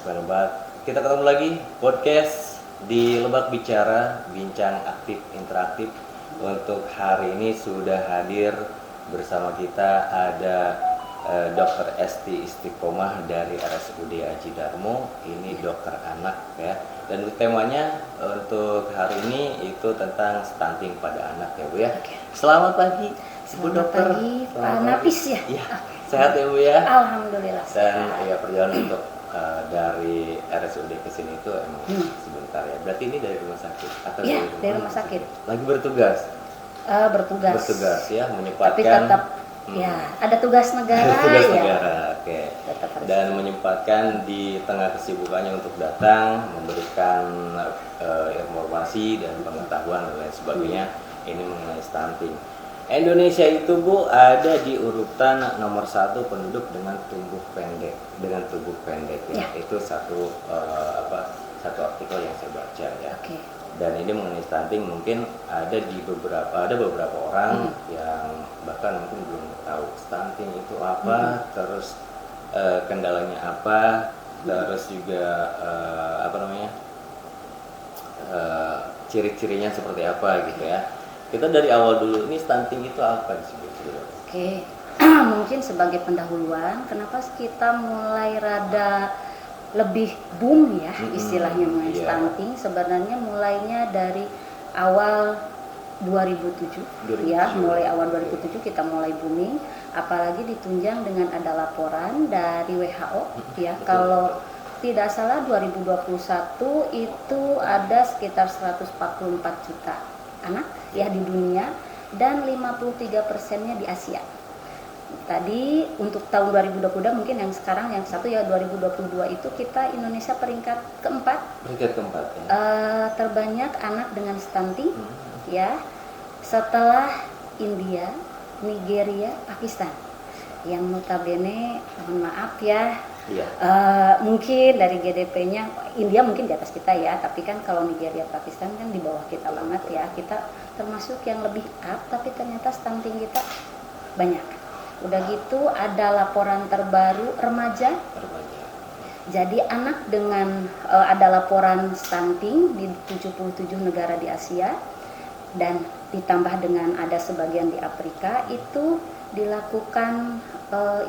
Bismillah. Kita ketemu lagi podcast di Lebak Bicara, bincang aktif interaktif. Untuk hari ini sudah hadir bersama kita ada Dr. Esti Istiqomah dari RSUD Aji Darmo. Ini dokter anak ya. Dan temanya untuk hari ini itu tentang stunting pada anak ya Bu ya. Selamat pagi Bu Dokter. Pagi, Pak Nafis ya. Iya. Sehat ya Bu ya. Alhamdulillah. Dan ya perjalanan untuk dari RSUD ke sini itu emang sebentar ya. Berarti ini dari rumah sakit atau dari rumah sakit. Lagi bertugas. Bertugas ya, menyempatkan. Tapi tetap ya ada tugas negara. Tugas ya. negara, oke. Dan menyempatkan di tengah kesibukannya untuk datang, memberikan informasi dan pengetahuan dan lain sebagainya. Ini mengenai stunting. Indonesia itu Bu ada di urutan nomor 1 penduduk dengan tubuh pendek, ya. Itu satu artikel yang saya baca ya. Okay. Dan ini mengenai stunting mungkin ada beberapa orang yang bahkan mungkin belum tahu stunting itu apa, terus kendalanya apa, terus juga ciri-cirinya seperti apa gitu ya. Kita dari awal dulu, ini stunting itu apa disebut? Oke. Mungkin sebagai pendahuluan, kenapa kita mulai rada lebih boom ya istilahnya mengenai stunting. Sebenarnya mulainya dari awal 2007 ya, mulai awal 2007 kita mulai booming, apalagi ditunjang dengan ada laporan dari WHO ya. Kalau tidak salah 2021 itu ada sekitar 144 juta anak ya di dunia dan 53%-nya di Asia. Tadi untuk tahun 2022 mungkin yang sekarang yang satu ya 2022 itu kita Indonesia peringkat keempat ya. Terbanyak anak dengan stunting ya, setelah India, Nigeria, Pakistan yang notabene mohon maaf ya. Mungkin dari GDP-nya India mungkin di atas kita ya, tapi kan kalau Nigeria, Pakistan kan di bawah kita banget ya. Kita termasuk yang lebih up, tapi ternyata stunting kita banyak. Udah gitu ada laporan terbaru remaja. Jadi anak dengan ada laporan stunting di 77 negara di Asia dan ditambah dengan ada sebagian di Afrika, itu dilakukan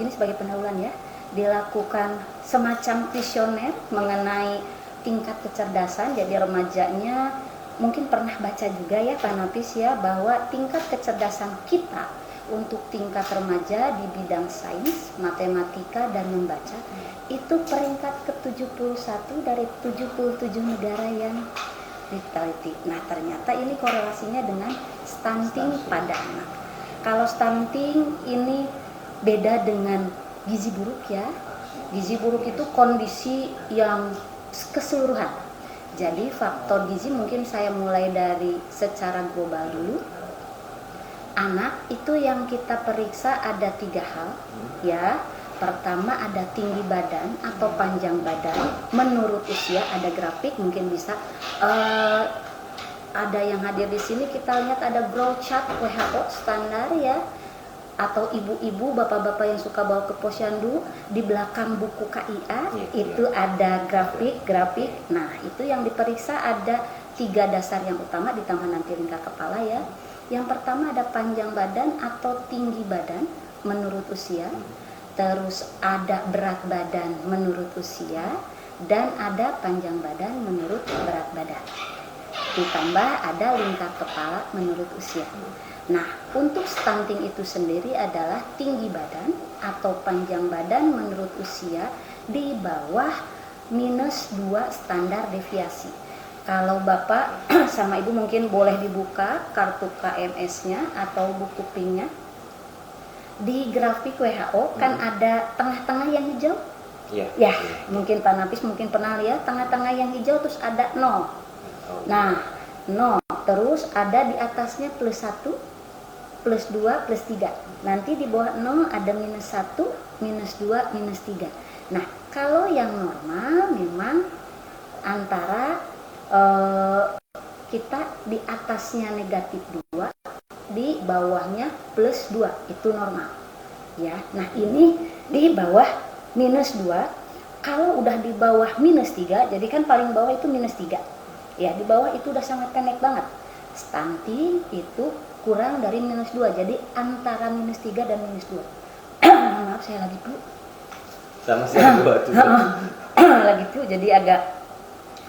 ini sebagai pendahuluan ya. Dilakukan semacam kuesioner mengenai tingkat kecerdasan. Jadi remajanya mungkin pernah baca juga ya Pak Nafis ya, bahwa tingkat kecerdasan kita untuk tingkat remaja di bidang sains, matematika dan membaca itu peringkat ke-71 dari 77 negara yang diteliti. Nah ternyata ini korelasinya dengan stunting pada anak. Kalau stunting ini beda dengan gizi buruk ya. Gizi buruk itu kondisi yang keseluruhan. Jadi faktor gizi mungkin saya mulai dari secara global dulu. Anak itu yang kita periksa ada 3 hal ya. Pertama ada tinggi badan atau panjang badan menurut usia, ada grafik mungkin bisa ada yang hadir di sini, kita lihat ada growth chart WHO standar ya. Atau ibu-ibu, bapak-bapak yang suka bawa ke posyandu, di belakang buku KIA itu ada grafik. Nah itu yang diperiksa ada 3 dasar yang utama ditambah nanti ringkas kepala ya. Yang pertama ada panjang badan atau tinggi badan menurut usia, terus ada berat badan menurut usia, dan ada panjang badan menurut berat badan. Ditambah ada lingkar kepala menurut usia. Nah, untuk stunting itu sendiri adalah tinggi badan atau panjang badan menurut usia di bawah -2 standar deviasi. Kalau Bapak sama Ibu mungkin boleh dibuka kartu KMS-nya atau buku PIN-nya. Di grafik WHO kan ada tengah-tengah yang hijau. Ya, mungkin Pak Nafis mungkin pernah lihat tengah-tengah yang hijau terus ada 0. Nah, 0 terus ada di atasnya +1, +2, +3. Nanti di bawah 0 ada -1, -2, -3. Nah, kalau yang normal memang antara kita di atasnya -2, di bawahnya +2 itu normal. Ya, nah ini di bawah -2 Kalau udah di bawah -3, jadi kan paling bawah itu -3. Ya, di bawah itu udah sangat pendek banget. Stunting itu kurang dari -2, jadi antara -3 dan -2. Maaf, saya lagi flu. Sama saya dua tuh. Lagi flu, jadi agak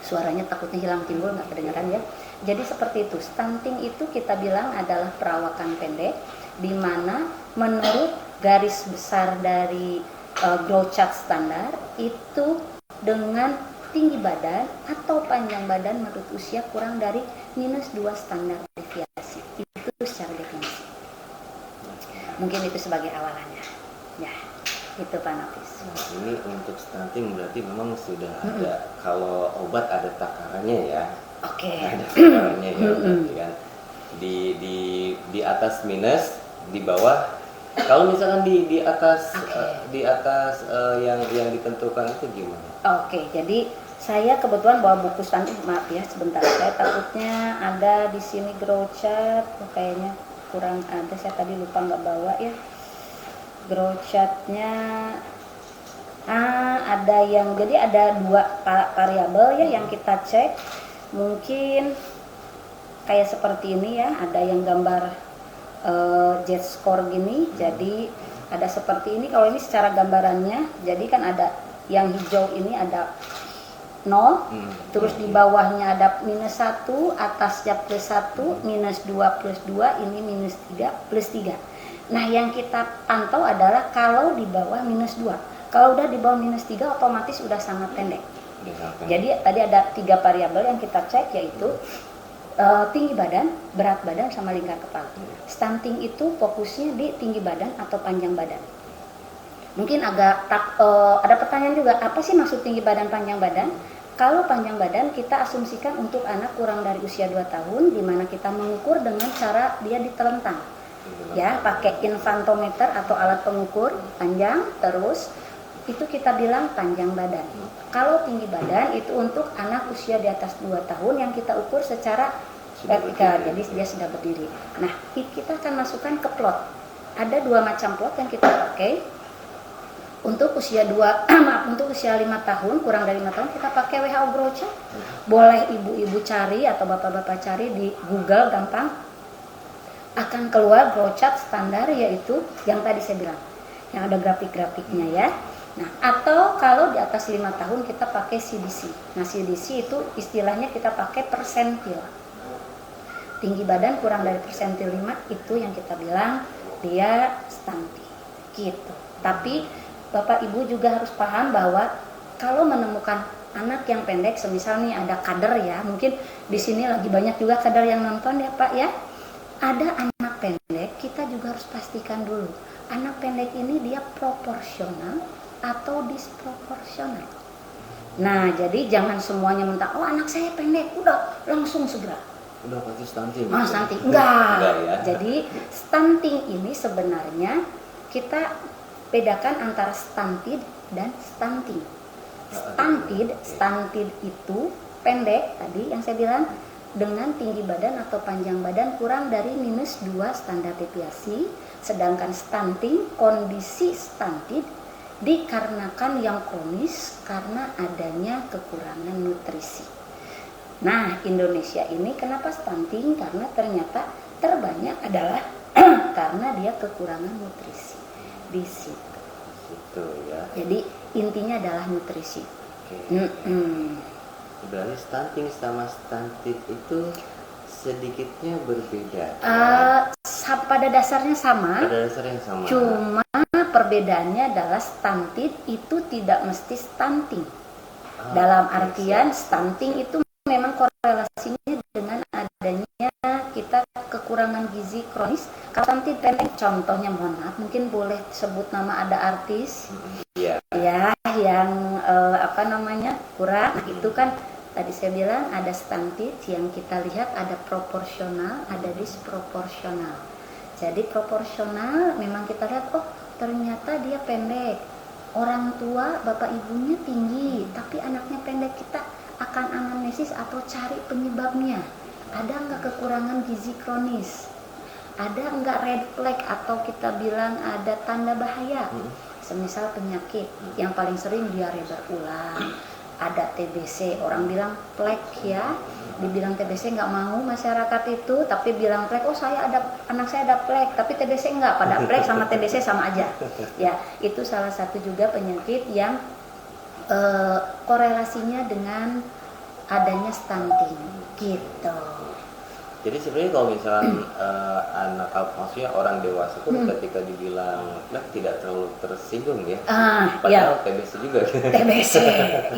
suaranya takutnya hilang timbul, nggak kedengaran ya. Jadi seperti itu. Stunting itu kita bilang adalah perawakan pendek, di mana menurut garis besar dari growth chart standar itu dengan tinggi badan atau panjang badan menurut usia kurang dari -2 standar deviasi. Itu secara definisi. Mungkin itu sebagai awalannya. Ya, itu Pak Nafis. Nah, ini untuk stunting berarti memang sudah ada, kalau obat ada takarannya ya. Oke. Ada takarannya ya, berarti kan. Di atas minus, di bawah. Kalau misalkan di atas yang ditentukan itu gimana? Oke, jadi saya kebetulan bawa buku stunting, maaf ya sebentar, saya takutnya ada di sini growth chart, kayaknya kurang ada, saya tadi lupa nggak bawa ya. Growth chartnya ada yang, jadi ada 2 variabel ya yang kita cek, mungkin kayak seperti ini ya, ada yang gambar Z-score gini, jadi ada seperti ini. Kalau ini secara gambarannya, jadi kan ada yang hijau ini ada 0, terus di bawahnya ada -1, atasnya +1, -2 +2, ini -3 +3. Nah, yang kita pantau adalah kalau di bawah -2. Kalau udah di bawah -3 otomatis udah sangat pendek. Jadi tadi ada 3 variabel yang kita cek, yaitu tinggi badan, berat badan, sama lingkar kepala. Stunting itu fokusnya di tinggi badan atau panjang badan. Mungkin agak ada pertanyaan juga, apa sih maksud tinggi badan, panjang badan? Kalau panjang badan kita asumsikan untuk anak kurang dari usia 2 tahun, di mana kita mengukur dengan cara dia ditelentang. Ya, pakai infantometer atau alat pengukur panjang, terus itu kita bilang panjang badan. Kalau tinggi badan itu untuk anak usia di atas 2 tahun yang kita ukur secara vertikal, jadi dia sudah berdiri. Nah, kita akan masukkan ke plot. Ada 2 macam plot yang kita pakai. Untuk usia 5 tahun, kurang dari 5 tahun, kita pakai WHO Growth Chart. Boleh ibu-ibu cari atau bapak-bapak cari di Google, gampang. Akan keluar growth chart standar, yaitu yang tadi saya bilang, yang ada grafik-grafiknya ya. Nah, atau kalau di atas 5 tahun kita pakai CDC. Nah, CDC itu istilahnya kita pakai persentil. Tinggi badan kurang dari persentil 5 itu yang kita bilang dia stunting. Gitu. Tapi Bapak Ibu juga harus paham bahwa kalau menemukan anak yang pendek, semisal nih ada kader ya, mungkin di sini lagi banyak juga kader yang nonton ya Pak ya. Ada anak pendek, kita juga harus pastikan dulu anak pendek ini dia proporsional atau disproporsional. Nah, jadi jangan semuanya mentah, oh anak saya pendek, udah langsung segera. Udah pasti stunting. Stunting. Enggak ya. Jadi stunting ini sebenarnya kita bedakan antara stunted dan stunting. Stunted itu pendek tadi yang saya bilang, dengan tinggi badan atau panjang badan kurang dari -2 standar deviasi. Sedangkan stunting, kondisi stunted dikarenakan yang kronis karena adanya kekurangan nutrisi. Nah, Indonesia ini kenapa stunting? Karena ternyata terbanyak adalah karena dia kekurangan nutrisi di situ. Ya. Jadi intinya adalah nutrisi. Berarti stunting sama stunted itu sedikitnya berbeda. Pada dasarnya sama. Pada dasarnya sama. Cuma perbedaannya adalah stunted itu tidak mesti stunting. Dalam artian stunting itu memang korelasinya dengan adanya kita kekurangan gizi kronis. Kalau stunted pendek, contohnya mohon maaf, mungkin boleh sebut nama ada artis. Ya, yang kurang. Nah, itu kan tadi saya bilang ada stunted yang kita lihat ada proporsional, ada disproporsional. Jadi proporsional memang kita lihat, oh ternyata dia pendek. Orang tua bapak ibunya tinggi, tapi anaknya pendek. Kita akan anamnesis atau cari penyebabnya. Ada nggak kekurangan gizi kronis? Ada nggak red flag atau kita bilang ada tanda bahaya? semisal penyakit yang paling sering diare berulang, ada TBC, orang bilang plek ya, dibilang TBC nggak mau masyarakat itu, tapi bilang plek, oh anak saya ada plek, tapi TBC enggak, pada plek sama TBC sama aja. Ya, itu salah satu juga penyakit yang korelasinya dengan adanya stunting gitu. Jadi sebenarnya kalau misalkan anak, maksudnya orang dewasa pun ketika dibilang plek tidak terlalu tersinggung ya. Padahal TBC juga. TBC,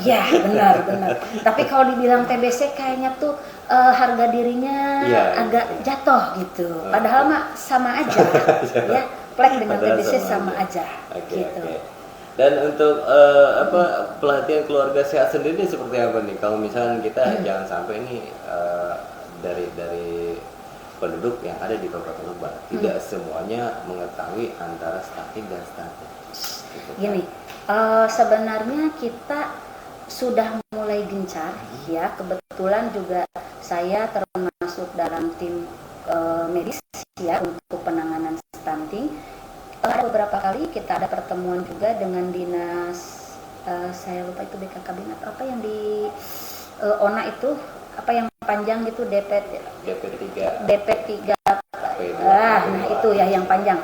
ya benar. Tapi kalau dibilang TBC kayaknya tuh harga dirinya agak jatuh gitu. Padahal mah sama aja, ya. Plek dengan TBC sama aja. Gitu. Dan untuk pelatihan keluarga sehat sendiri seperti apa nih? Kalau misalnya kita jangan sampai nih dari penduduk yang ada di Kabupaten Lebak tidak semuanya mengetahui antara stunting dan stunting. Gini, sebenarnya kita sudah mulai gencar ya. Kebetulan juga saya termasuk dalam tim medis ya untuk penanganan stunting. Beberapa kali kita ada pertemuan juga dengan dinas, saya lupa itu BKKB atau apa yang di ONA itu, apa yang panjang gitu, DP3. Nah itu ya yang panjang.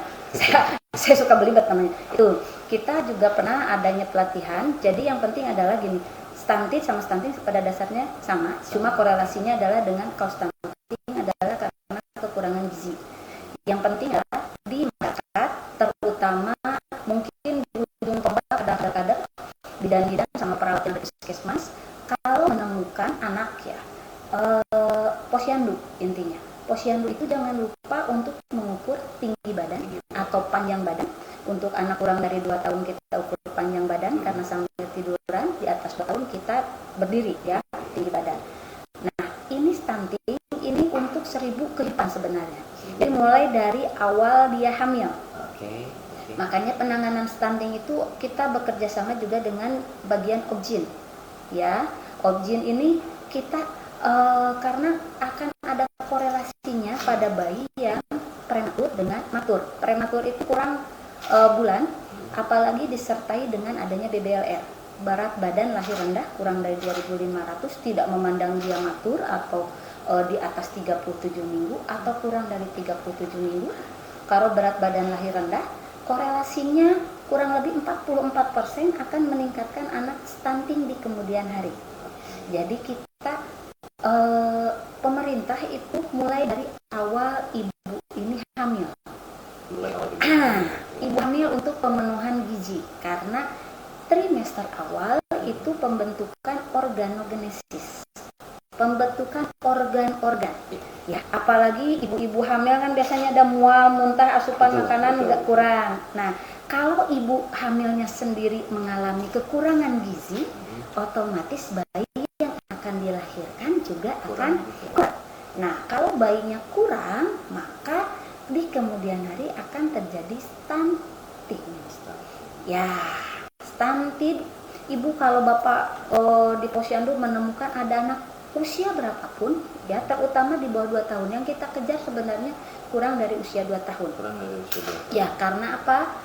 Saya suka belibet namanya. Itu kita juga pernah adanya pelatihan. Jadi yang penting adalah gini, stunting sama stunting pada dasarnya sama, cuma korelasinya adalah dengan kalau stunting adalah karena kekurangan gizi. Yang penting adalah di masyarakat, terutama mungkin di ujung tombak ada kadang-kadang bidan-bidan sama perawat yang dari puskesmas, kalau menemukan anak ya posyandu, intinya posyandu itu jangan lupa untuk mengukur tinggi badan atau panjang badan. Untuk anak kurang dari 2 tahun kita ukur panjang badan, karena sambil tiduran, di atas 2 tahun kita berdiri ya, tinggi badan. Nah ini stunting, ini untuk 1000 kehidupan sebenarnya. Jadi mulai dari awal dia hamil. Makanya penanganan stunting itu kita bekerja sama juga dengan bagian OBGYN ya. OBGYN ini kita karena akan ada korelasinya pada bayi yang prematur dengan matur. Prematur itu kurang bulan, apalagi disertai dengan adanya BBLR, berat badan lahir rendah kurang dari 2.500, tidak memandang dia matur atau di atas 37 minggu atau kurang dari 37 minggu. Kalau berat badan lahir rendah, korelasinya kurang lebih 44% akan meningkatkan anak stunting di kemudian hari. Jadi kita pemerintah itu mulai dari awal ibu ini hamil. Ibu hamil untuk pemenuhan gizi, karena trimester awal itu pembentukan organogenesis, pembentukan organ-organ ya. Apalagi ibu-ibu hamil kan biasanya ada mual, muntah, asupan makanan nggak kurang. Nah kalau ibu hamilnya sendiri mengalami kekurangan gizi, otomatis bayi yang akan dilahirkan juga akan kurang. Nah kalau bayinya kurang, maka di kemudian hari akan terjadi stunting. Ya, stunting. Ibu kalau bapak di posyandu menemukan ada anak usia berapapun, ya terutama di bawah 2 tahun, yang kita kejar sebenarnya kurang dari usia 2 tahun. Ya, karena apa?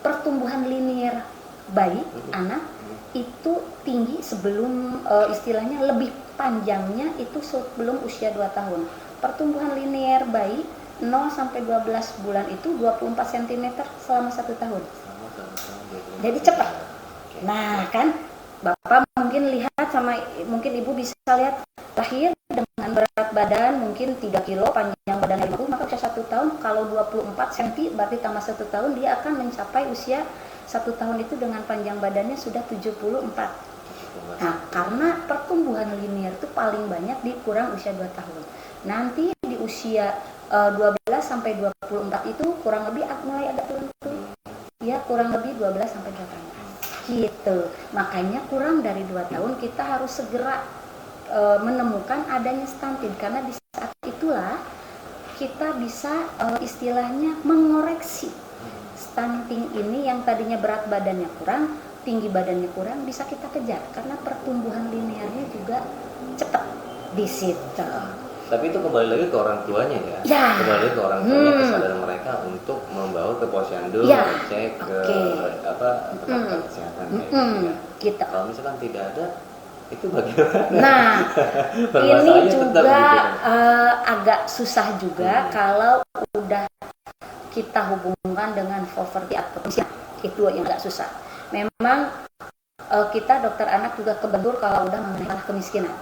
Pertumbuhan linear bayi, anak itu tinggi sebelum istilahnya lebih panjangnya itu sebelum usia 2 tahun. Pertumbuhan linear bayi 0 sampai 12 bulan itu 24 cm selama 1 tahun. Jadi cepat. Nah kan Bapak mungkin lihat sama mungkin Ibu bisa lihat lahir dengan berat badan mungkin 3 kilo, panjang badan 50, maka usia 1 tahun kalau 24 cm berarti tambah 1 tahun dia akan mencapai usia 1 tahun itu dengan panjang badannya sudah 74. Nah karena pertumbuhan linear itu paling banyak di kurang usia 2 tahun. Nanti di usia 12 sampai 24 itu kurang lebih mulai agak turun ya, kurang lebih 12 sampai 18 gitu. Makanya kurang dari 2 tahun kita harus segera menemukan adanya stunting, karena di saat itulah kita bisa istilahnya mengoreksi stunting ini yang tadinya berat badannya kurang, tinggi badannya kurang, bisa kita kejar karena pertumbuhan linearnya juga cepat di situ. Tapi itu kembali lagi ke orang tuanya ya. Ya. Kembali lagi ke orang tuanya, kesadaran mereka untuk membawa ke posyandu, Ya. cek ke tempat kesehatan kayak gitu ya. Gitu. Kalau misalkan tidak ada, itu bagaimana? Nah, ini Permasalahannya tetap juga gitu kan. agak susah juga kalau udah kita hubungkan dengan poverty atau kemiskinan. Itu yang agak susah. Memang kita dokter anak juga kebentur kalau udah mengenai masalah kemiskinan.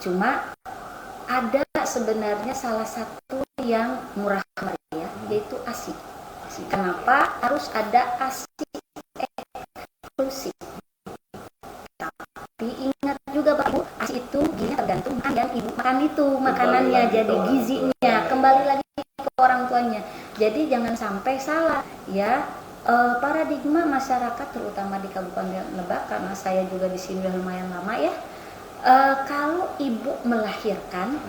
Cuma ada sebenarnya salah satu yang murah meriah, yaitu ASI. Kenapa harus ada ASI eksklusif? Tapi ingat juga Pak Ibu, ASI itu gizinya tergantung makan yang ibu makan itu makanannya, jadi gizinya kembali lagi ke orang tuanya. Jadi jangan sampai salah ya. Paradigma masyarakat terutama di Kabupaten Lebak, karena saya juga di sini udah lumayan lama ya. Kalau ibu melahirkan,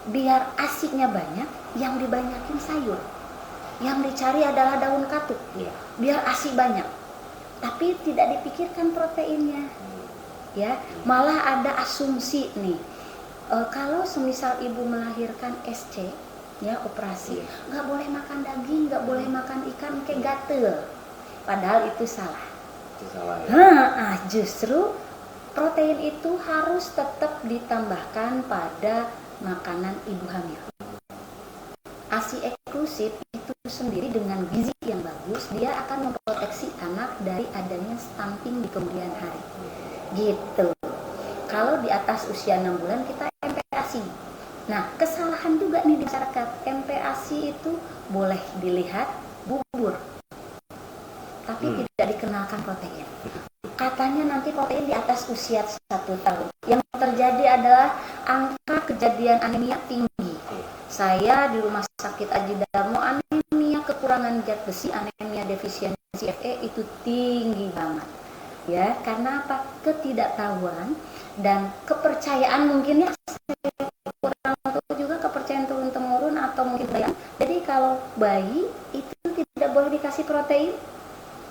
biar ASI-nya banyak, yang dibanyakin sayur, yang dicari adalah daun katuk, biar ASI banyak, tapi tidak dipikirkan proteinnya, ya. Malah ada asumsi nih, kalau semisal ibu melahirkan SC, ya operasi, nggak boleh makan daging, nggak boleh makan ikan, kayak gatel, padahal itu salah. Itu salah ya. Justru protein itu harus tetap ditambahkan pada makanan ibu hamil. ASI eksklusif itu sendiri dengan gizi yang bagus, dia akan memproteksi anak dari adanya stunting di kemudian hari. Gitu. Kalau di atas usia 6 bulan kita MPASI. Nah, kesalahan juga nih di masyarakat. MPASI itu boleh dilihat bubur, tapi tidak dikenalkan protein. Katanya nanti protein di atas usia 1 tahun. Yang terjadi adalah angka kejadian anemia tinggi. Saya di rumah sakit Aji Darmo, anemia kekurangan zat besi, anemia defisiensi Fe itu tinggi banget. Ya, karena apa? Ketidaktahuan dan kepercayaan mungkin ya, kurang tahu juga, kepercayaan turun-temurun atau mungkin bayang. Jadi kalau bayi itu tidak boleh dikasih protein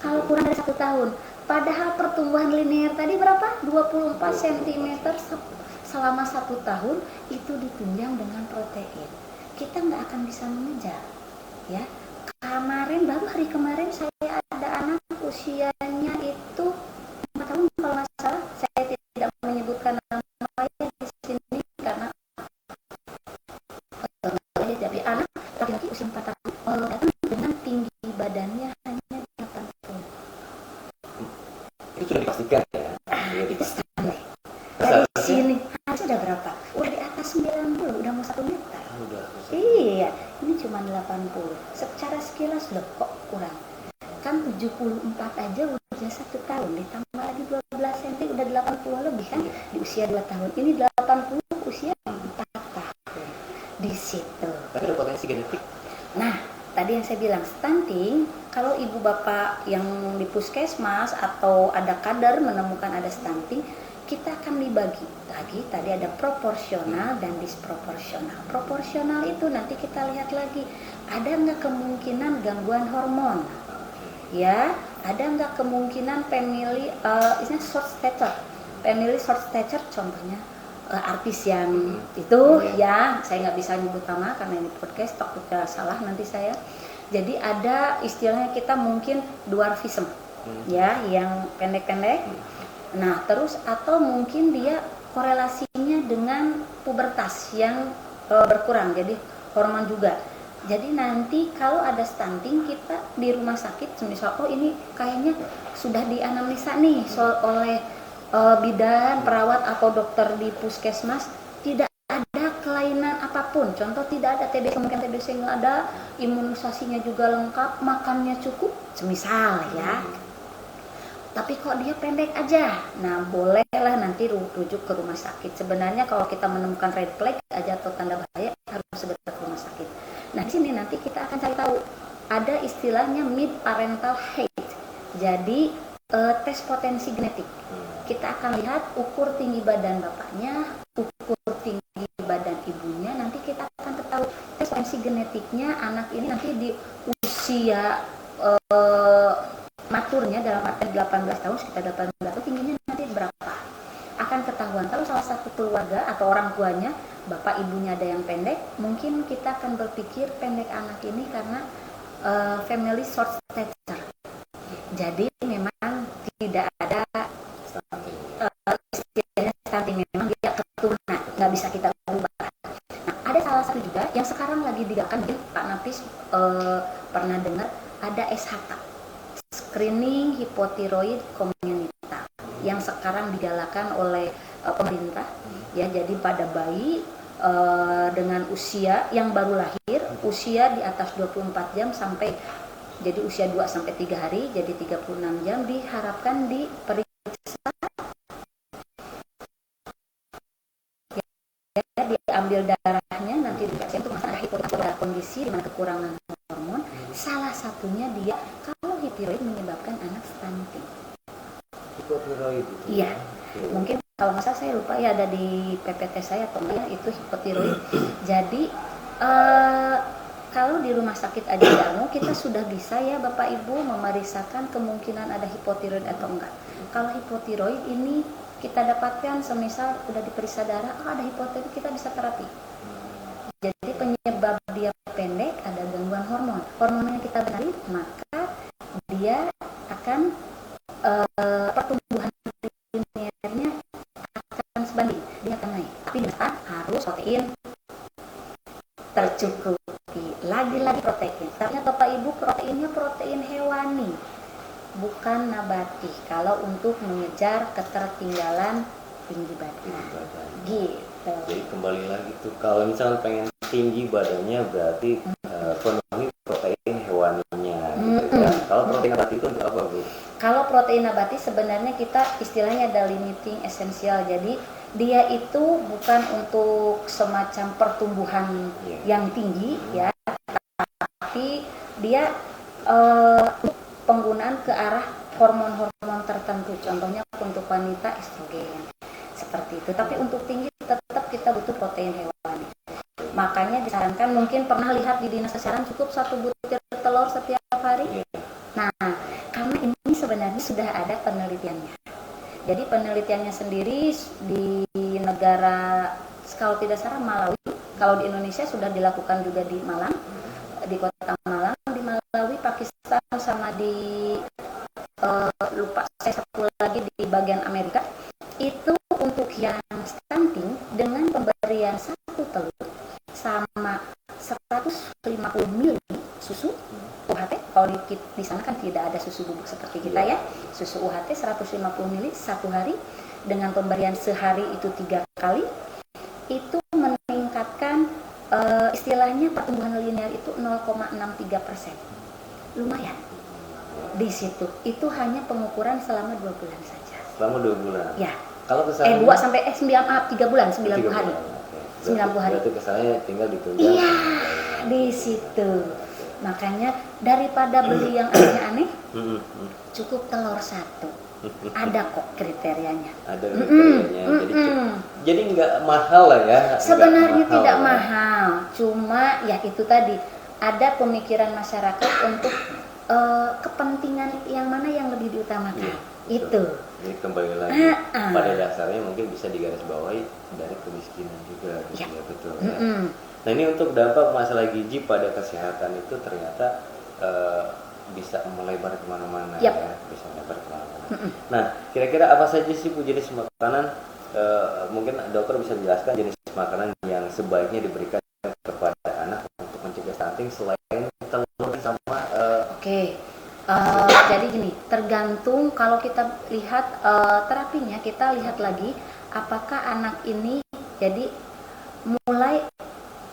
kalau kurang dari 1 tahun. Padahal pertumbuhan linear tadi berapa? 24 cm selama 1 tahun itu ditunjang dengan protein. Kita nggak akan bisa mengejar, ya. Baru hari kemarin saya ada anak usianya itu 4 tahun kalau nggak salah. Saya tidak menyebutkan namanya di sini karena tapi anak laki-laki usia 4 tahun datang dengan tinggi badannya hanya 80. Itu sudah dipastikan ya. Itu standar. Dari sini harusnya udah berapa? Udah di atas 90, udah mau 1 meter. Iya, ini cuma 80. Secara sekilas loh kok kurang. Kan 74 aja udah 1 tahun, ditambah lagi 12 cm udah 80 lebih kan di usia 2 tahun. Ini 80 usia 4 tahun. Di situ. Tapi ada potensi genetik. Nah, tadi yang saya bilang stunting, kalau ibu bapak yang di puskesmas atau ada kader menemukan ada stunting, kita akan dibagi lagi. Tadi ada proporsional dan disproporsional. Proporsional itu nanti kita lihat lagi, ada nggak kemungkinan gangguan hormon, ya, ada nggak kemungkinan family short stature. Family short stature contohnya artis yang itu ya, saya nggak bisa nyebut nama karena ini podcast, takutnya salah nanti saya. Jadi ada istilahnya kita mungkin dwarfism, ya, yang pendek-pendek. Nah, terus atau mungkin dia korelasinya dengan pubertas yang berkurang, jadi hormon juga. Jadi nanti kalau ada stunting, kita di rumah sakit semisal ini kayaknya sudah dianamnesa nih oleh bidan, perawat atau dokter di puskesmas, tidak ada kelainan apapun. Contoh tidak ada TBC, mungkin TBC nggak ada, imunisasinya juga lengkap, makannya cukup, semisal ya. Tapi kok dia pendek aja, nah bolehlah nanti rujuk ke rumah sakit. Sebenarnya kalau kita menemukan red flag aja atau tanda bahaya, harus segera ke rumah sakit. Nah di sini nanti kita akan cari tahu, ada istilahnya mid parental height. Jadi tes potensi genetik. Kita akan lihat ukur tinggi badan bapaknya, ukur tinggi badan ibunya. Nanti kita akan ketahui tes potensi genetiknya anak ini nanti di usia maturnya dalam arti 18 tahun, sekitar 18 tahun, tingginya nanti berapa akan ketahuan. Kalau salah satu keluarga atau orang tuanya, bapak ibunya ada yang pendek, mungkin kita akan berpikir pendek anak ini karena family short stature. Jadi memang tidak ada istilahnya stunting, memang dia keturunan, nggak bisa kita ubah. Nah, ada salah satu juga yang sekarang lagi digagalkan, Pak Nafis pernah dengar, ada SHK, screening hipotiroid congenital, yang sekarang digalakan oleh pemerintah. Ya, jadi pada bayi dengan usia yang baru lahir, usia di atas 24 jam sampai jadi usia 2 sampai 3 hari, jadi 36 jam diharapkan diperiksa, ya, diambil darahnya, nanti dikasih untuk masalah hipotiroid, kondisi di mana kekurangan hormon. Salah satunya dia kalau hipotiroid menyebabkan anak stunting. Hipotiroid itu. Iya. Mungkin kalau nggak salah, saya lupa ya, ada di PPT saya atau enggak itu hipotiroid. Jadi kalau di rumah sakit Adi Darmo kita sudah bisa ya Bapak Ibu memeriksakan kemungkinan ada hipotiroid atau enggak. Kalau hipotiroid ini kita dapatkan semisal udah diperiksa darah, ada hipotiroid, kita bisa terapi. Jadi penyebab dia pendek ada gangguan hormon. Hormonnya kita benahi, maka dia akan pertumbuhan linearnya akan sebanding, dia akan naik. Tapi harus protein tercukupi, lagi-lagi protein. Tapi Bapak Ibu, proteinnya protein hewani, bukan nabati. Kalau untuk mengejar ketertinggalan tinggi badan, gitu. Jadi kembali lagi tuh, kalau misalnya pengen tinggi badannya berarti penuhi protein hewaninya, gitu kan. Kalau protein nabati itu untuk apa, Bu? Kalau protein nabati sebenarnya kita istilahnya ada limiting esensial. Jadi dia itu bukan untuk semacam pertumbuhan yang tinggi, ya, tapi dia penggunaan ke arah hormon-hormon tertentu. Contohnya untuk wanita estrogen seperti itu. Tapi untuk tinggi tetap kita butuh protein hewani. Makanya disarankan, mungkin pernah lihat di dinas kesehatan, cukup 1 butir telur setiap hari. Nah, karena ini sebenarnya sudah ada penelitiannya. Jadi penelitiannya sendiri di negara, kalau tidak salah Malawi, kalau di Indonesia sudah dilakukan juga di Malang, di kota Malang, di Malawi, Pakistan, sama di lupa saya satu lagi di bagian Amerika. Itu untuk yang stunting dengan pemberian 1 telur sama 150 ml susu UHT. Kalau di sana kan tidak ada susu bubuk seperti kita ya. Susu UHT 150 ml 1 hari dengan pemberian sehari itu 3 kali, itu meningkatkan istilahnya pertumbuhan linear itu 0,63%. Lumayan. Di situ itu hanya pengukuran selama 2 bulan saja. Selama 2 bulan. Ya. Kalau kesalahan 2 sampai 3 bulan, 90 hari. Okay. 90 hari. Berarti kesannya tinggal ditunjang. Iya, di situ. Makanya daripada beli yang aneh-aneh, cukup telur 1. Ada kok kriterianya. Ada kriterianya. Jadi nggak mahal lah ya. Sebenarnya tidak mahal. Cuma ya itu tadi, ada pemikiran masyarakat untuk kepentingan yang mana yang lebih diutamakan. Itu. Jadi kembali lagi pada dasarnya mungkin bisa digarisbawahi dari kemiskinan juga, gitu ya, betul. Ya. Nah, ini untuk dampak masalah gizi pada kesehatan itu ternyata bisa melebar kemana-mana, ya, bisa melebar kemana-mana. Nah, kira-kira apa saja sih Bu jenis makanan? Mungkin dokter bisa jelaskan jenis makanan yang sebaiknya diberikan kepada anak untuk mencegah stunting selain telur sama. Jadi gini, tergantung kalau kita lihat terapinya, kita lihat lagi apakah anak ini, jadi mulai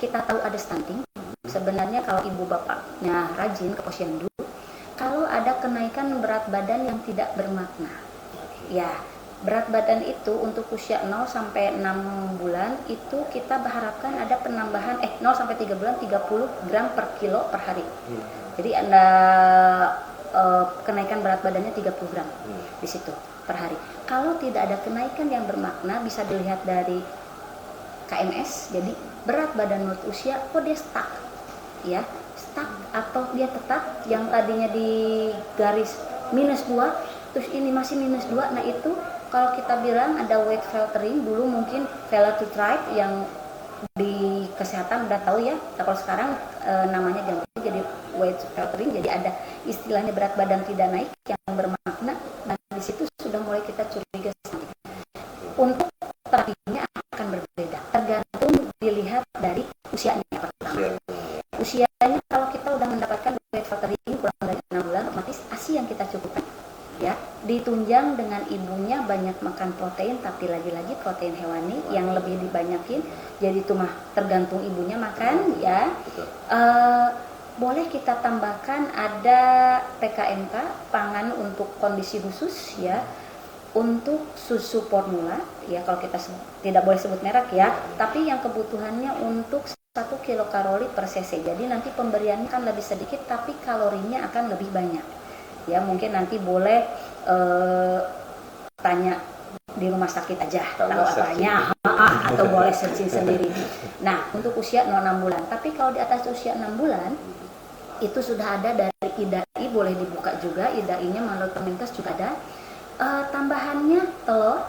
kita tahu ada stunting. Sebenarnya kalau ibu bapaknya rajin ke posyandu, kalau ada kenaikan berat badan yang tidak bermakna, ya berat badan itu untuk usia 0 sampai 6 bulan itu kita berharapkan ada penambahan 0 sampai 3 bulan 30 gram per kilo per hari. Jadi Anda kenaikan berat badannya 30 gram di situ per hari. Kalau tidak ada kenaikan yang bermakna, bisa dilihat dari KMS. Jadi berat badan menurut usia, kok dia stuck, ya stuck atau dia tetap yang tadinya di garis -2, terus ini masih -2. Nah itu kalau kita bilang ada weight filtering, dulu mungkin failure to thrive yang di kesehatan udah tahu ya. Kalau sekarang namanya ganti jadi weight filtering, jadi ada istilahnya berat badan tidak naik yang bermakna. Nah di situ sudah mulai kita curiga sendiri. Untuk terapinya akan berbeda, tergantung dilihat dari usianya pertama. Usianya kalau kita udah mendapatkan weight filtering kurang dari 6 bulan, otomatis ASI yang kita cukupkan ya, ditunjang dengan ibunya banyak makan protein, tapi lagi-lagi protein hewani yang lebih dibanyakin, jadi itu mah tergantung ibunya makan ya. Boleh kita tambahkan ada PKMK, pangan untuk kondisi khusus ya, untuk susu formula ya, kalau kita tidak boleh sebut merek ya, tapi yang kebutuhannya untuk 1 kilokalori per cc, jadi nanti pemberiannya kan lebih sedikit tapi kalorinya akan lebih banyak ya. Mungkin nanti boleh tanya di rumah sakit aja tahu apanya, atau boleh searching sendiri. Nah untuk usia 6 bulan, tapi kalau di atas usia 6 bulan itu sudah ada dari IDAI, boleh dibuka juga IDAI-nya, menurut Kemenkes juga ada. Tambahannya telur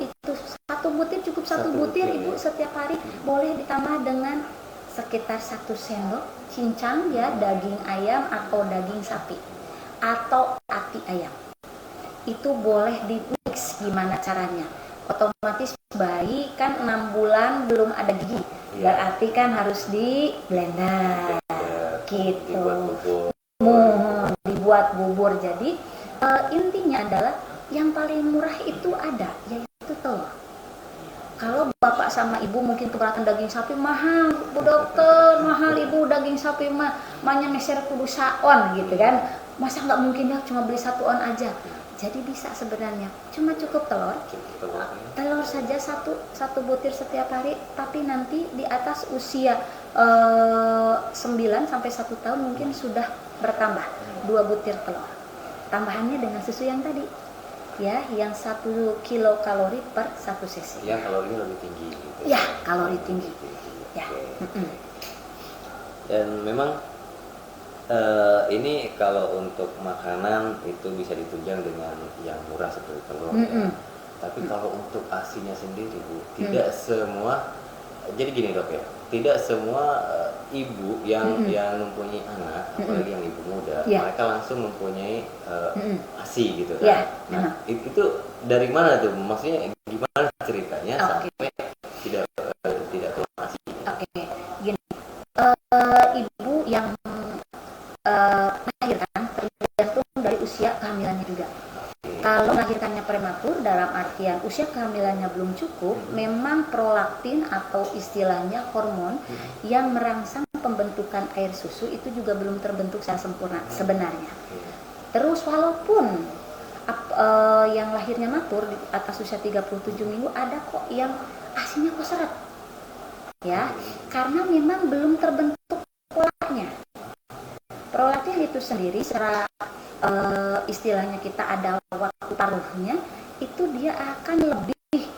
itu 1 butir cukup, 1 butir ibu setiap hari. Boleh ditambah dengan sekitar 1 sendok cincang ya, daging ayam atau daging sapi atau ati ayam. Itu boleh di mix. Gimana caranya? Otomatis bayi kan 6 bulan belum ada gigi, berarti kan harus di blender gitu, dibuat bubur. Jadi intinya adalah yang paling murah itu ada, yaitu telur. Kalau bapak sama ibu mungkin keberatan daging sapi mahal, bu dokter mahal ibu, daging sapi mahnya meser kudu saon gitu kan, masa nggak mungkin ya cuma beli 1 on aja. Jadi bisa sebenarnya, cuma cukup telur saja satu butir setiap hari, tapi nanti di atas usia 9 sampai 1 tahun mungkin sudah bertambah 2 butir telur. Tambahannya dengan susu yang tadi ya, yang 1 kilokalori per 1 cc. Yang kalorinya lebih tinggi gitu. Ya, kalori tinggi. Ya. Dan memang ini kalau untuk makanan itu bisa ditunjang dengan yang murah seperti telur ya. Tapi kalau untuk ASINya sendiri Bu, tidak semua, jadi gini dok ya, tidak semua ibu yang mempunyai anak, apalagi yang ibu muda, mereka langsung mempunyai ASI gitu kan. Nah itu dari mana tuh? Maksudnya gimana ceritanya sampai tidak turun ASI? Gini, ibu yang melahirkan tergantung dari usia kehamilannya juga. Kalau melahirkannya prematur dalam artian usia kehamilannya belum cukup, memang prolaktin atau istilahnya hormon yang merangsang pembentukan air susu itu juga belum terbentuk secara sempurna sebenarnya. Terus walaupun yang lahirnya matur di atas usia 37 minggu ada kok yang ASINya kok seret ya, karena memang belum terbentuk polanya. Prolaktin itu sendiri secara istilahnya kita ada waktu taruhnya, itu dia akan lebih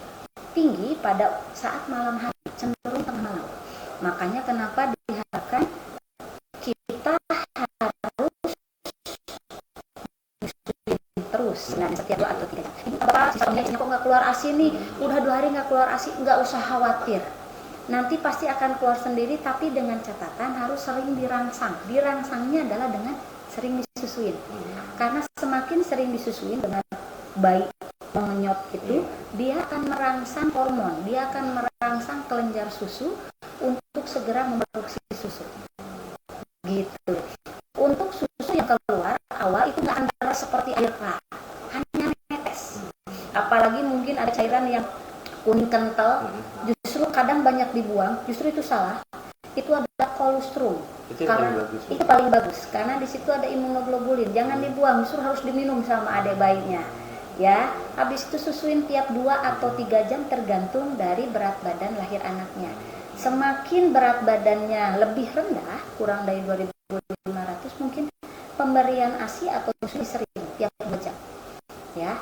tinggi pada saat malam hari, cenderung tengah malam. Makanya kenapa diharapkan kita harus terus, nah setiap 2 atau 3 jam. Bapak sistemnya kok nggak keluar ASI nih, udah 2 hari nggak keluar ASI, nggak usah khawatir. Nanti pasti akan keluar sendiri, tapi dengan catatan harus sering dirangsang. Dirangsangnya adalah dengan sering disusuin. Karena semakin sering disusuin dengan bayi mengenyot itu, dia akan merangsang hormon, dia akan merangsang kelenjar susu untuk segera memproduksi susu. Gitu. Untuk susu yang keluar awal itu nggak akan deras seperti air keras, hanya netes. Apalagi mungkin ada cairan yang kuning kental, justru kadang banyak dibuang, justru itu salah. Itu adalah kolostrum. Karena itu paling bagus karena di situ ada imunoglobulin. Jangan dibuang, justru harus diminum sama adik bayinya. Ya, habis itu susuin tiap 2 atau 3 jam tergantung dari berat badan lahir anaknya. Semakin berat badannya lebih rendah, kurang dari 2.500, mungkin pemberian ASI atau susu sering tiap 2 jam. Ya.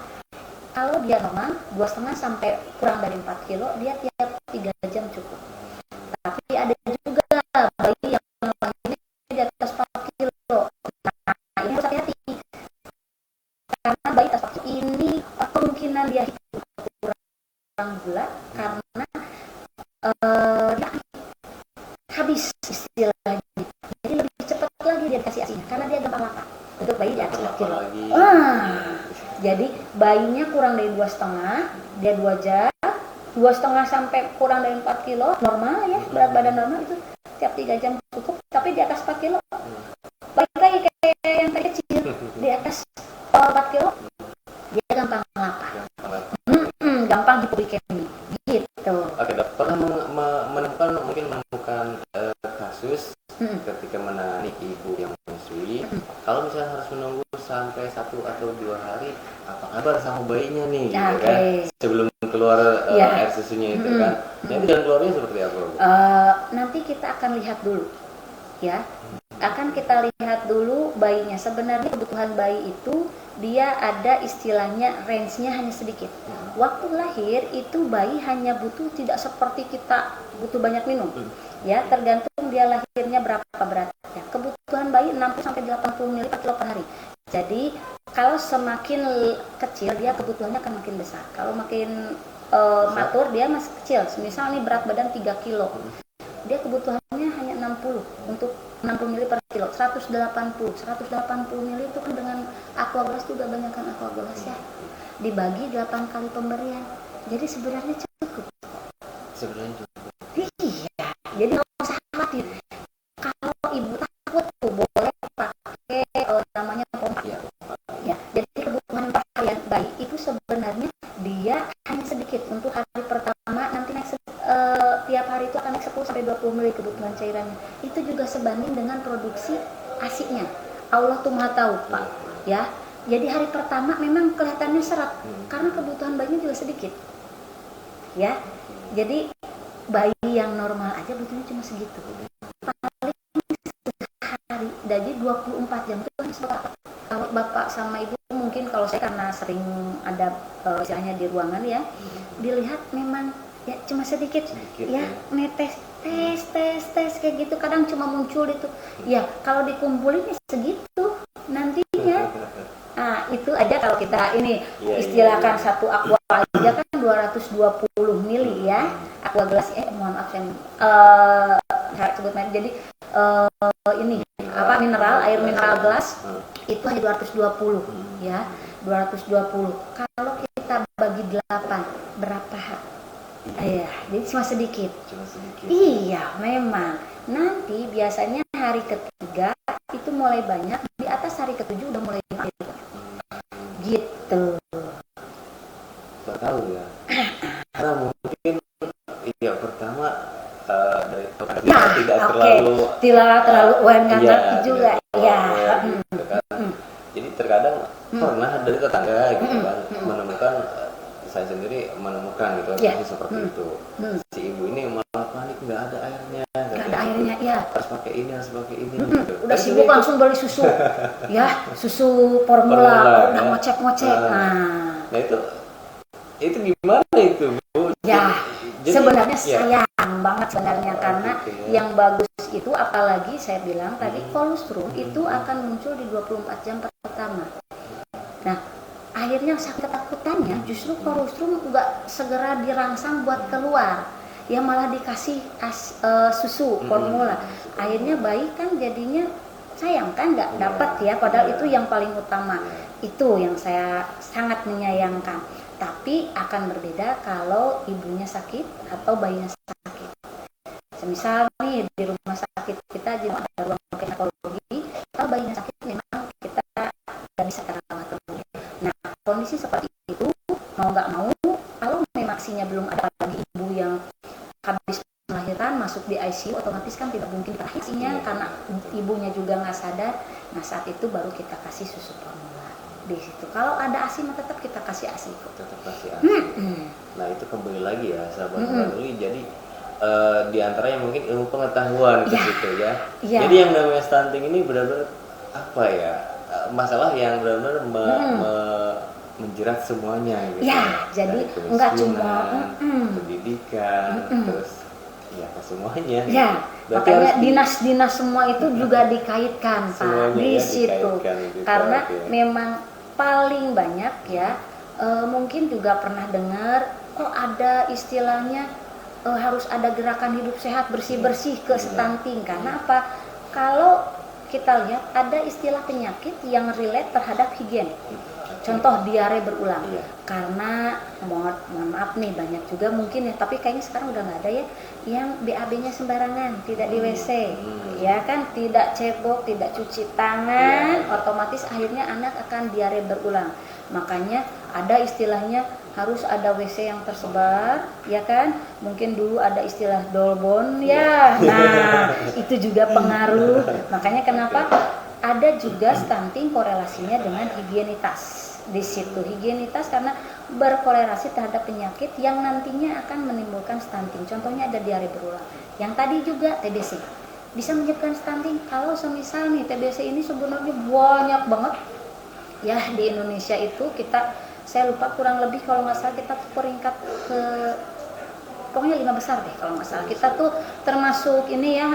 Kalau dia normal 2,5 sampai kurang dari 4 kilo, dia tiap 3 jam cukup. Tapi ada juga bayi yang lahirnya di atas 4 kilo. Nah, ini harus hati-hati. Karena bayi atas 4 kilo ini kemungkinan dia hidup bayinya kurang dari 2,5, dia 2 jam, 2,5 sampai kurang dari 4 kilo, normal ya, berat badan normal itu tiap 3 jam cukup, tapi di atas 4 kilo, balik lagi kayak yang tadi kecil, di atas 4 kilo, dia gampang lapar, gampang hipoglikemi, gitu. Oke, dok, pernah menemukan kasus ketika menangani ibu yang menyusui, kalau misalnya harus menunggu sampai 1 atau 2 hari, apa kabar sama bayinya nih, gitu kan? Sebelum keluar air susunya itu kan, nanti jalan keluarnya seperti apa? Nanti kita akan lihat dulu, ya. Akan kita lihat dulu bayinya. Sebenarnya kebutuhan bayi itu dia ada istilahnya range-nya hanya sedikit. Waktu lahir itu bayi hanya butuh tidak seperti kita butuh banyak minum. Ya, tergantung dia lahirnya berapa beratnya. Kebutuhan bayi 60 sampai 80 ml per kilo per hari. Jadi, kalau semakin kecil dia kebutuhannya akan makin besar. Kalau makin matur dia masih kecil. Misal nih berat badan 3 kilo. Dia kebutuhannya hanya 60 untuk 60 ml per kilo, 180 ml itu kan dengan aquagelas juga banyak kan aquagelas ya, dibagi 8 kali pemberian, jadi sebenarnya cukup. Iya, jadi nggak usah khawatir. Kalau ibu takut tuh boleh pakai namanya pompa ya. Jadi kebutuhan pakaian bayi itu sebenarnya dia hanya sedikit untuk hari pertama, nanti naik tiap hari itu akan naik 10 sampai 20 ml kebutuhan cairannya. Itu juga sebanding dengan produksi ASI-nya. Allah tuh Maha tahu, Pak. Ya. Jadi hari pertama memang kelihatannya seret karena kebutuhan bayinya juga sedikit. Ya. Jadi bayi yang normal aja butuhnya cuma segitu. Paling sehari, jadi 24 jam itu kan seberapa? Kalau bapak sama ibu mungkin, kalau saya karena sering ada istilahnya di ruangan ya, dilihat memang ya cuma sedikit ya, netes tes kayak gitu, kadang cuma muncul itu ya, kalau dikumpulin ya segitu nantinya. Nah itu aja kalau kita ini istilahkan satu aqua aja kan 220 mili ya, aqua gelas mohon maaf saya sebut merek, jadi ini apa, mineral, air mineral gelas itu hanya 220 ya, 220. Kalau kita bagi 8 berapa? Iya, jadi cuma sedikit. Iya, memang. Nanti biasanya hari ketiga itu mulai banyak, di atas hari ketujuh udah mulai banyak. Gitu. Gak tahu ya. Karena mungkin ya pertama dari tidak terlalu nggak ngerti juga. Ya. Gitu kan. Jadi terkadang pernah dari tetangga gitu kan menemukan, saya sendiri menemukan gitu seperti itu. Si ibu ini malah panik, nggak ada airnya, ya. Harus pakai ini gitu. Udah sibuk langsung beli susu ya, susu formula udah ngocek. Nah itu gimana itu, Bu? Ya, jadi, sebenarnya sayang banget sebenarnya, karena yang bagus itu, apalagi saya bilang tadi kolostrum itu akan muncul di 24 jam pertama. Nah, akhirnya ketakutannya justru kolostrum nggak segera dirangsang buat keluar, ya malah dikasih susu formula. Akhirnya bayi kan jadinya sayang kan, nggak dapat ya, padahal itu yang paling utama. Itu yang saya sangat menyayangkan. Tapi akan berbeda kalau ibunya sakit atau bayinya sakit. Semisal nih di rumah sakit kita ada ruang ginekologi, kalau bayinya sakit memang kita nggak bisa rawat. Nah, kondisi seperti itu mau nggak mau, kalau memang aksinya belum ada lagi ibu yang habis melahirkan masuk di ICU, otomatis kan tidak mungkin aksinya karena ibunya juga nggak sadar. Nah, saat itu baru kita kasih susu formula di situ. Kalau ada ASI mah tetap kita kasih ASI. Nah itu kembali lagi ya sahabat Uli, jadi di antaranya mungkin ilmu pengetahuan gitu ya. Jadi yang namanya stunting ini benar-benar apa ya, masalah yang benar-benar menjerat semuanya gitu. Ya, jadi enggak cuma pendidikan, terus ya semuanya. Ya, makanya dinas-dinas semua itu juga dikaitkan Pak di situ. Gitu, karena memang paling banyak ya, mungkin juga pernah dengar kok ada istilahnya harus ada gerakan hidup sehat, bersih-bersih ke stunting. Karena apa? Kalau kita lihat ada istilah penyakit yang relate terhadap higien. Contoh diare berulang. Iya. Karena mohon maaf nih, banyak juga mungkin ya, tapi kayaknya sekarang udah nggak ada ya, yang BAB-nya sembarangan, tidak di WC, ya kan, tidak cebok, tidak cuci tangan, otomatis akhirnya anak akan diare berulang. Makanya ada istilahnya harus ada WC yang tersebar, ya kan? Mungkin dulu ada istilah dolbon ya. Nah, itu juga pengaruh. Makanya kenapa ada juga stunting korelasinya dengan higienitas. Di situ higienitas karena berkorelasi terhadap penyakit yang nantinya akan menimbulkan stunting. Contohnya ada diare berulang. Yang tadi juga TBC bisa menyebabkan stunting. Kalau semisal nih TBC ini sebenarnya banyak banget ya di Indonesia itu, saya lupa kurang lebih kalau nggak salah kita tuh peringkat ke pokoknya 5 besar deh kalau nggak salah. Kita tuh termasuk ini ya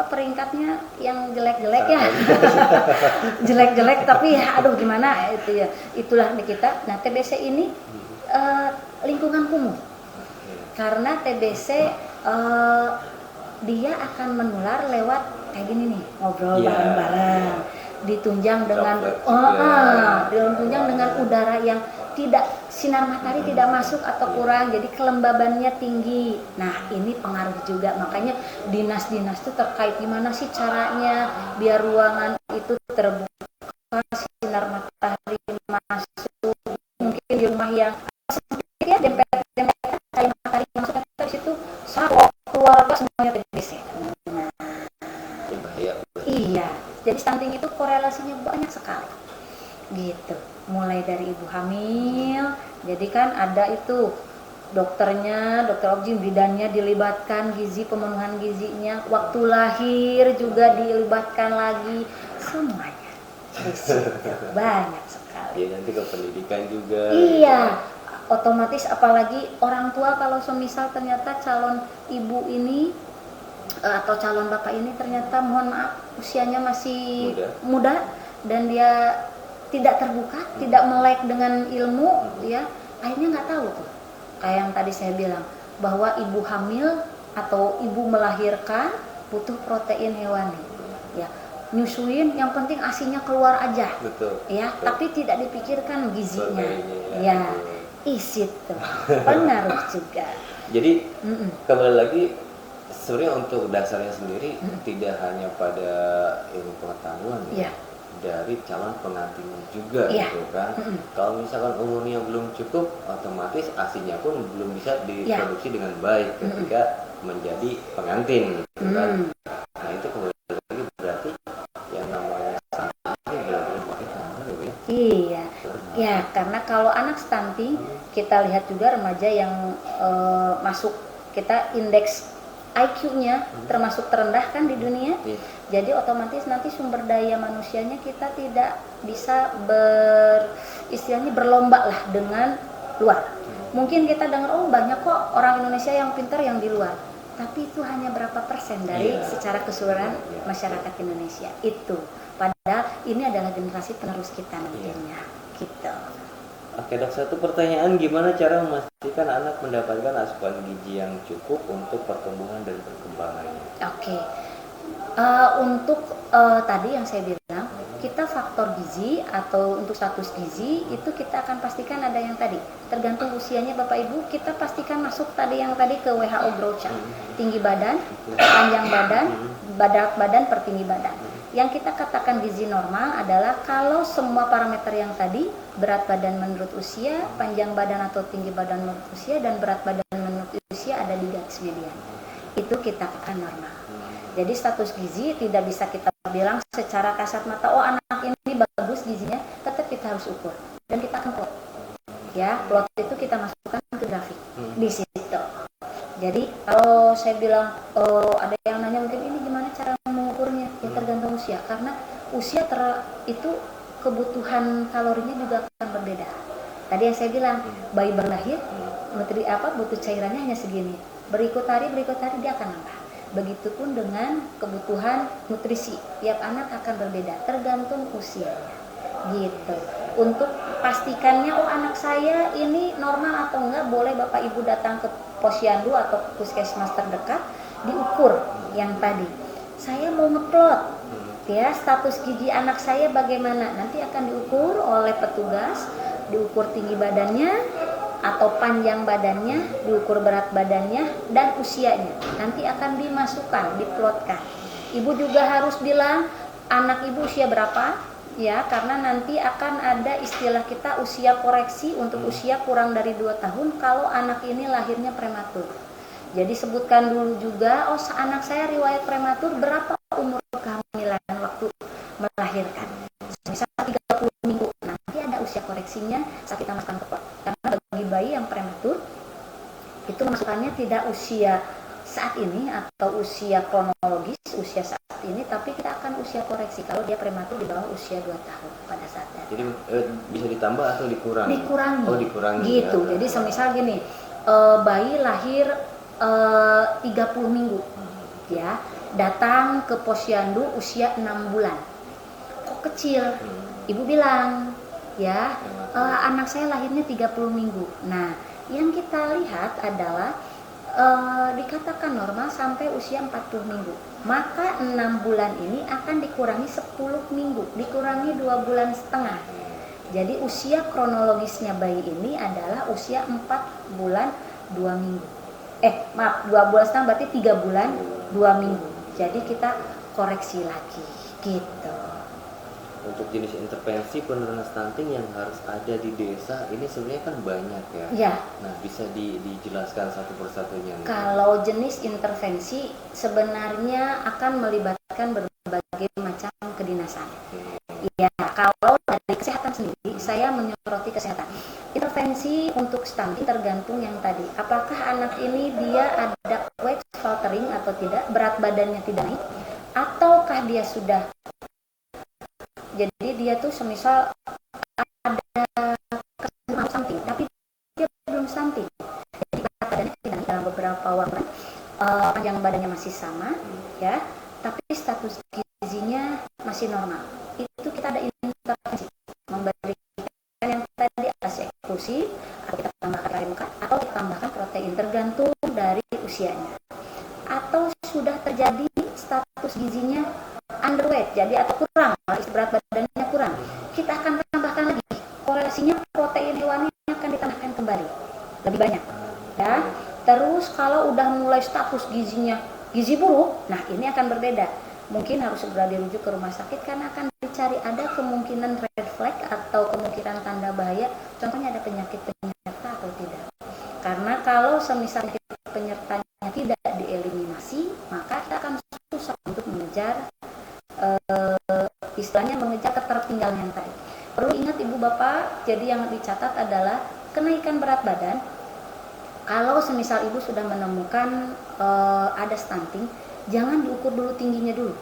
peringkatnya yang jelek-jelek ya. Jelek-jelek tapi ya aduh gimana itu ya. Itulah di kita. Nah, TBC ini lingkungan kumuh. Karena TBC dia akan menular lewat kayak gini nih, ngobrol bareng-bareng. Ditunjang dengan ditunjang dengan udara yang tidak, sinar matahari tidak masuk atau kurang, jadi kelembabannya tinggi. Nah, ini pengaruh juga. Makanya dinas-dinas itu terkait gimana sih caranya biar ruangan itu terbuka, sinar matahari masuk. Mungkin di rumah yang sempit ya, dempet-dempet cahaya matahari masuk ke situ, satu keluarga semuanya TBC. Iya, jadi stunting itu korelasinya banyak sekali, gitu. Mulai dari ibu hamil, jadi kan ada itu dokternya, dokter obgyn, bidannya dilibatkan, gizi, pemenuhan gizinya, waktu lahir juga dilibatkan lagi, semuanya di situ banyak sekali. Ya, nanti ke pendidikan juga. Iya, otomatis apalagi orang tua kalau semisal ternyata calon ibu ini atau calon bapak ini ternyata mohon maaf usianya masih muda dan dia tidak terbuka, tidak melek dengan ilmu, ya akhirnya nggak tahu tuh. Kayak yang tadi saya bilang bahwa ibu hamil atau ibu melahirkan butuh protein hewani, ya nyusuin yang penting asinya keluar aja, ya tapi tidak dipikirkan gizinya, ya isi tuh pengaruh juga. Jadi kembali lagi. Sebenarnya untuk dasarnya sendiri tidak hanya pada ilmu pengetahuan ya, dari calon pengantinnya juga gitu kan. Kalau misalkan umurnya belum cukup, otomatis asinya pun belum bisa diproduksi dengan baik ketika menjadi pengantin gitu kan. Nah, itu kembali lagi berarti yang namanya stunting benar-benar iya. Ya, karena kalau anak stunting kita lihat juga remaja yang masuk kita indeks IQ-nya termasuk terendah kan di dunia. Jadi otomatis nanti sumber daya manusianya kita tidak bisa istilahnya berlomba lah dengan luar. Mungkin kita dengar banyak kok orang Indonesia yang pintar yang di luar. Tapi itu hanya berapa persen dari secara keseluruhan masyarakat Indonesia itu. Padahal ini adalah generasi penerus kita nantinya. Gitu. Oke dok, satu pertanyaan, gimana cara memastikan anak mendapatkan asupan gizi yang cukup untuk pertumbuhan dan perkembangannya? Oke, untuk tadi yang saya bilang, kita faktor gizi atau untuk status gizi itu kita akan pastikan ada yang tadi, tergantung usianya Bapak Ibu, kita pastikan masuk tadi yang tadi ke WHO Growth Chart, tinggi badan, panjang badan, berat badan per tinggi badan. Yang kita katakan gizi normal adalah kalau semua parameter yang tadi, berat badan menurut usia, panjang badan atau tinggi badan menurut usia, dan berat badan menurut usia ada di garis median. Itu kita katakan normal. Jadi status gizi tidak bisa kita bilang secara kasat mata, oh anak ini bagus gizinya, tetap kita harus ukur. Dan kita akan plot. Ya, plot itu kita masukkan ke grafik di situ. Jadi kalau saya bilang ada yang nanya mungkin ini gimana cara mengukurnya, ya tergantung usia, karena usia itu kebutuhan kalorinya juga akan berbeda. Tadi yang saya bilang bayi berlahir butuh cairannya hanya segini, berikut hari dia akan nambah. Begitupun dengan kebutuhan nutrisi, tiap anak akan berbeda tergantung usianya. Gitu. Untuk pastikannya anak saya ini normal atau enggak, boleh Bapak Ibu datang ke posyandu atau puskesmas terdekat, diukur yang tadi. Saya mau ngeplot Ya, status gizi anak saya bagaimana? Nanti akan diukur oleh petugas, diukur tinggi badannya atau panjang badannya, diukur berat badannya dan usianya. Nanti akan dimasukkan, diplotkan. Ibu juga harus bilang anak ibu usia berapa, ya, karena nanti akan ada istilah kita usia koreksi untuk usia kurang dari 2 tahun kalau anak ini lahirnya prematur. Jadi sebutkan dulu juga, anak saya riwayat prematur, berapa umur kehamilan waktu melahirkan. Misalnya 30 minggu, nanti ada usia koreksinya saat kita masukkan ke pot. Karena bagi bayi yang prematur, itu masukkannya tidak usia saat ini atau usia kronologis, usia saat ini, tapi kita akan usia koreksi kalau dia prematur di bawah usia 2 tahun pada saat itu. Jadi bisa ditambah atau dikurangi? Dikurangi. Oh, dikurangi. Gitu. Ya. Jadi semisal gini, bayi lahir 30 minggu, ya, datang ke posyandu usia 6 bulan. Kok kecil? Ibu bilang, ya, anak saya lahirnya 30 minggu. Nah, yang kita lihat adalah dikatakan normal sampai usia 40 minggu. Maka 6 bulan ini akan dikurangi 10 minggu, dikurangi 2 bulan setengah. Jadi usia kronologisnya bayi ini adalah usia 4 bulan 2 minggu. 2 bulan setengah berarti 3 bulan 2 minggu. Jadi kita koreksi lagi gitu. Untuk jenis intervensi penurunan stunting yang harus ada di desa ini sebenarnya kan banyak ya. Ya. Nah, bisa dijelaskan satu persatunya. Kalau jenis intervensi sebenarnya akan melibatkan berbagai macam kedinasan. Ya, kalau dari kesehatan sendiri, saya menyoroti kesehatan. Intervensi untuk stunting tergantung yang tadi. Apakah anak ini dia ada weight faltering atau tidak, berat badannya tidak naik, ataukah dia sudah, jadi dia tuh semisal ada stunting, tapi dia belum stunting. Jadi berat badannya tidak naik dalam beberapa waktu, panjang badannya masih sama, ya, tapi status gizinya masih normal. Itu kita ada intervensi, memberikan yang tadi ASI eksklusif, atau kita tambahkan RMK, atau kita tambahkan protein tergantung dari usianya. Atau sudah terjadi status gizinya underweight, jadi atau kurang, berat badannya kurang, kita akan tambahkan lagi. Korelasinya protein hewani akan ditambahkan kembali, lebih banyak, ya. Terus kalau udah mulai status gizinya gizi buruk, nah ini akan berbeda. Mungkin harus segera dirujuk ke rumah sakit karena akan dicari ada kemungkinan red flag atau kemungkinan tanda bahaya. Contohnya ada penyakit penyerta atau tidak. Karena kalau semisal penyertanya tidak dieliminasi, maka kita akan susah untuk mengejar istilahnya mengejar ketertinggalan yang tadi. Perlu ingat ibu bapak, jadi yang dicatat adalah kenaikan berat badan. Kalau semisal ibu sudah menemukan ada stunting, jangan diukur dulu tingginya dulu,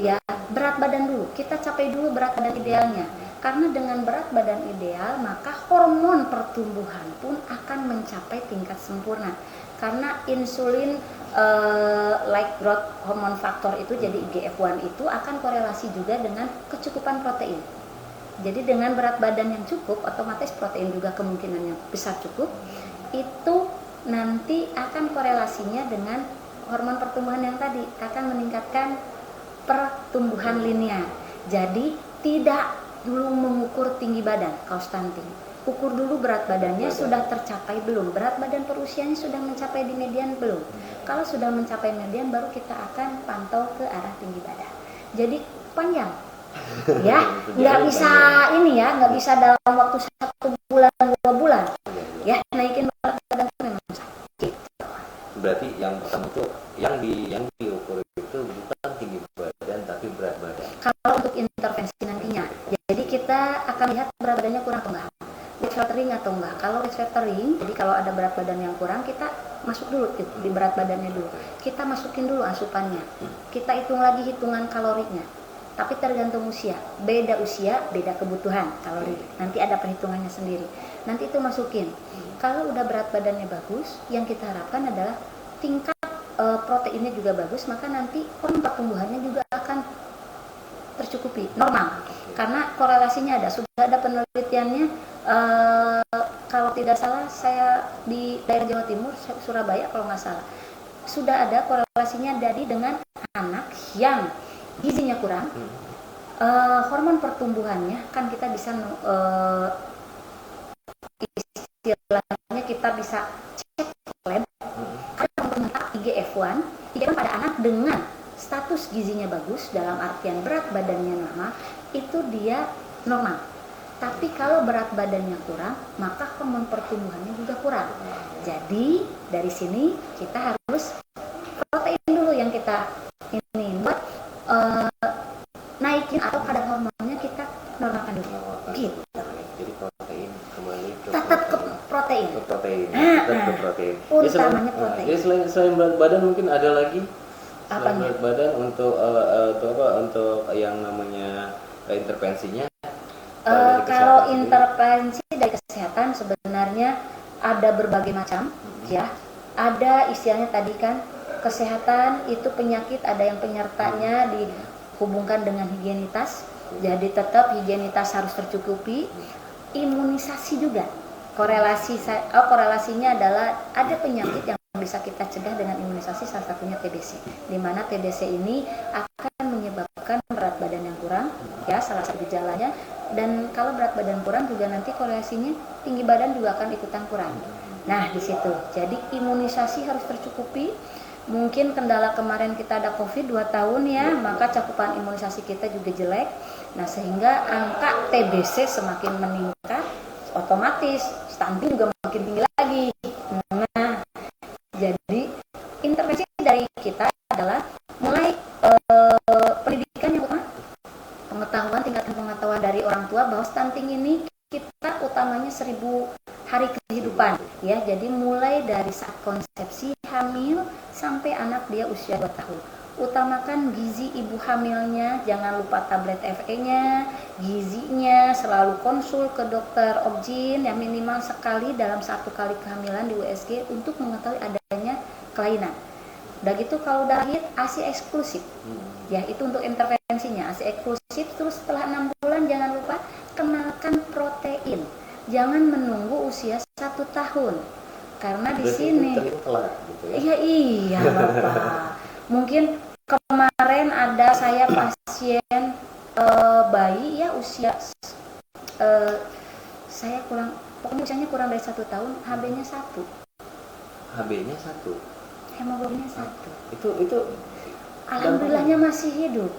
ya, berat badan dulu. Kita capai dulu berat badan idealnya, karena dengan berat badan ideal maka hormon pertumbuhan pun akan mencapai tingkat sempurna. Karena insulin like growth hormone faktor itu, jadi IGF-1 itu akan korelasi juga dengan kecukupan protein. Jadi dengan berat badan yang cukup, otomatis protein juga kemungkinannya besar cukup. Itu nanti akan korelasinya dengan hormon pertumbuhan yang tadi, akan meningkatkan pertumbuhan linear. Jadi tidak dulu mengukur tinggi badan kalau stunting. Ukur dulu berat badannya sudah tercapai belum, berat badan per usianya sudah mencapai di median belum. Kalau sudah mencapai median, baru kita akan pantau ke arah tinggi badan. Jadi panjang, ya, nggak bisa ini ya, nggak bisa dalam waktu 1 bulan 2 bulan, ya, naikin berat badan itu memang sakit. Berarti yang pertama itu yang diukur itu bukan tinggi badan tapi berat badan. Kalau untuk intervensi nantinya, jadi kita akan lihat berat badannya kurang atau enggak, weight faltering atau enggak. Kalau weight faltering, jadi kalau ada berat badan yang kurang, kita masuk dulu di berat badannya dulu. Kita masukin dulu asupannya. Kita hitung lagi hitungan kalorinya. Tapi tergantung usia, beda kebutuhan kalori. Nanti ada perhitungannya sendiri. Nanti itu masukin. Kalau udah berat badannya bagus, yang kita harapkan adalah tingkat proteinnya juga bagus, maka nanti hormon pertumbuhannya juga akan tercukupi, normal. Karena korelasinya ada, sudah ada penelitiannya. Kalau tidak salah, saya di daerah Jawa Timur, Surabaya kalau nggak salah, sudah ada korelasinya dari dengan anak yang gizinya kurang, hormon pertumbuhannya kan kita bisa istilahnya kita bisa cek lab karena untuk IGF-1 pada anak dengan status gizinya bagus dalam artian berat badannya normal itu dia normal. Tapi kalau berat badannya kurang, maka hormon pertumbuhannya juga kurang. Jadi dari sini kita harus protein dulu yang kita ini buat naikin atau kadar hormonnya kita normalkan dulu. Gitu. Jadi protein kembali ke tetap ke protein. Ke protein. Tetap ke protein. Utamanya protein. Jadi selain berat badan mungkin ada lagi selain Apanya? berat badan untuk yang namanya intervensinya. Kalau intervensi dari kesehatan sebenarnya ada berbagai macam, ya. Ada istilahnya tadi kan kesehatan itu penyakit, ada yang penyertanya dihubungkan dengan higienitas. Jadi tetap higienitas harus tercukupi. Imunisasi juga. Korelasinya adalah ada penyakit yang bisa kita cegah dengan imunisasi, salah satunya TBC. Di mana TBC ini akan menyebabkan berat badan yang kurang, ya salah satu gejalanya. Dan kalau berat badan kurang juga nanti korelasinya tinggi badan juga akan ikutan kurang. Nah di situ, jadi imunisasi harus tercukupi. Mungkin kendala kemarin kita ada COVID 2 tahun ya, maka cakupan imunisasi kita juga jelek. Nah sehingga angka TBC semakin meningkat, otomatis stunting juga makin tinggi lagi. Nah jadi intervensi dari kita adalah mulai pendidikan yang utama, pengetahuan, tingkatan pengetahuan dari orang tua bahwa stunting ini kita utamanya 1000 hari kehidupan ya. Jadi mulai dari saat konsepsi, hamil sampai anak dia usia 2 tahun. Utamakan gizi ibu hamilnya, jangan lupa tablet FE-nya, gizinya, selalu konsul ke dokter obgyn yang minimal sekali dalam 1 kali kehamilan di USG untuk mengetahui adanya kelainan. Udah gitu kalau udah lahir ASI eksklusif. Ya, itu untuk intervensinya, ASI eksklusif. Terus setelah 6 bulan jangan lupa kenalkan protein. Jangan menunggu usia 1 tahun. Karena di sini telat gitu ya. Iya, Bapak. Mungkin kemarin ada saya pasien bayi ya usia saya pokoknya usianya kurang dari 1 tahun, HB-nya 1. HB-nya 1. Hemoglobinnya 1. Itu Alhamdulillahnya masih hidup.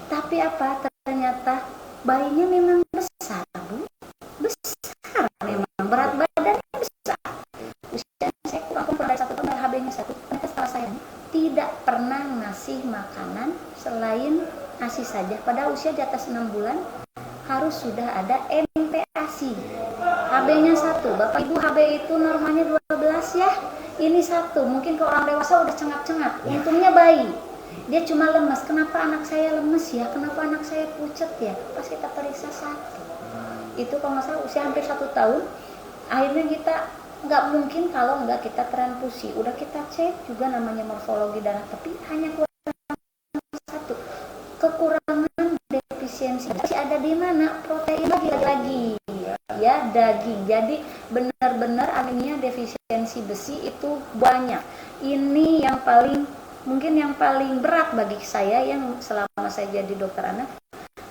Tapi apa? Ternyata bayinya memang besar, Bu. Besar memang, berat badannya besar. Usianya saya kurang dari 1 tahun, HB-nya 1. Ternyata setelah saya tidak pernah ngasih makanan selain ASI saja. Pada usia di atas 6 bulan harus sudah ada MPASI. HB-nya 1. Bapak Ibu, HB itu normalnya 12 ya. Ini 1. Mungkin ke orang dewasa udah cengap-cengap. Untungnya bayi. Dia cuma lemas. Kenapa anak saya lemes ya? Kenapa anak saya pucet ya? Pas kita periksa 1. Itu kalau nggak salah usia hampir 1 tahun. Akhirnya kita nggak mungkin kalau nggak kita transfusi. Udah kita cek juga namanya morfologi darah, tapi hanya kurang 1. Kekurangan defisiensi ada di mana? Protein lagi ya, daging. Jadi benar-benar anemia defisiensi besi itu banyak. Ini yang mungkin yang paling berat bagi saya yang selama saya jadi dokter anak.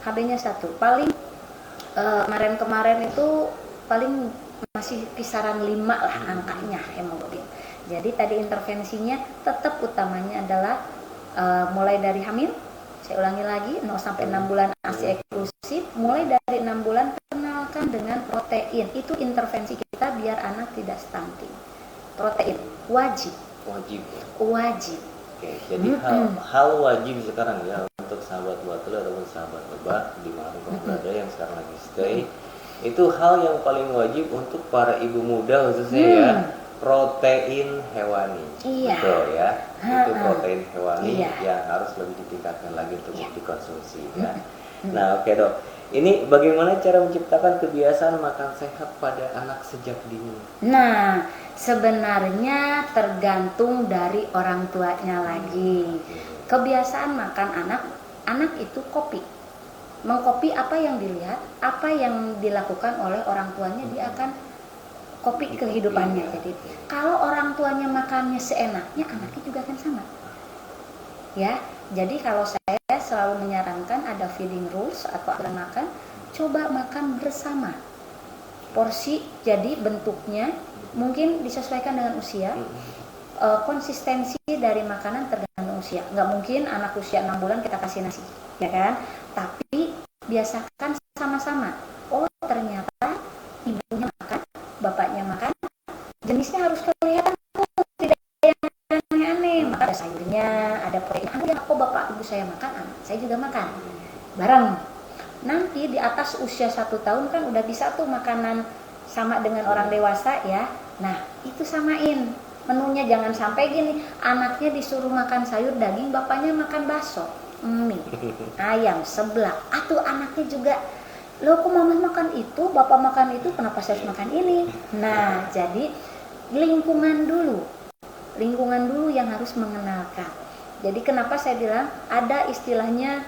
HB-nya 1. Paling kemarin itu paling masih kisaran 5 lah angkanya hemoglobin. Jadi tadi intervensinya tetap utamanya adalah mulai dari hamil. Saya ulangi lagi, 0 sampai 6 bulan ASI eksklusif, mulai dari 6 bulan kenalkan dengan protein. Itu intervensi kita biar anak tidak stunting. Protein wajib. Oke, jadi hal wajib sekarang ya untuk sahabat Watelu ataupun sahabat Lebak di mana berada yang sekarang lagi stay. Itu hal yang paling wajib untuk para ibu muda khususnya ya. Protein hewani. Iya. Betul ya. Itu protein hewani yang harus lebih ditingkatkan lagi untuk dikonsumsi ya. Nah, oke Dok. Ini bagaimana cara menciptakan kebiasaan makan sehat pada anak sejak dini? Nah, sebenarnya tergantung dari orang tuanya lagi. Kebiasaan makan anak itu kopi. Mengkopi apa yang dilihat, apa yang dilakukan oleh orang tuanya, dia akan kopi kehidupannya. Jadi kalau orang tuanya makannya seenaknya, anaknya juga akan sama. Ya, jadi kalau saya selalu menyarankan ada feeding rules atau aturan makan, coba makan bersama. Porsi jadi bentuknya mungkin disesuaikan dengan usia. Konsistensi dari makanan tergantung usia. Nggak mungkin anak usia 6 bulan kita kasih nasi, ya kan? Tapi biasakan sama-sama. Oh, ternyata ibunya makan, bapaknya makan, jenisnya harus kelihatan tidak yang aneh-aneh. Maka ada sayurnya, ada protein. Kok bapak ibu saya makan, anak saya juga makan. Bareng. Nanti di atas usia 1 tahun kan udah bisa tuh makanan sama dengan orang dewasa ya. Nah, itu samain. Menunya jangan sampai gini, anaknya disuruh makan sayur daging, bapaknya makan bakso, mie, ayam, seblak. Atau anaknya juga, loh kok mama makan itu, bapak makan itu, kenapa saya harus makan ini? Nah, jadi lingkungan dulu yang harus mengenalkan. Jadi kenapa saya bilang ada istilahnya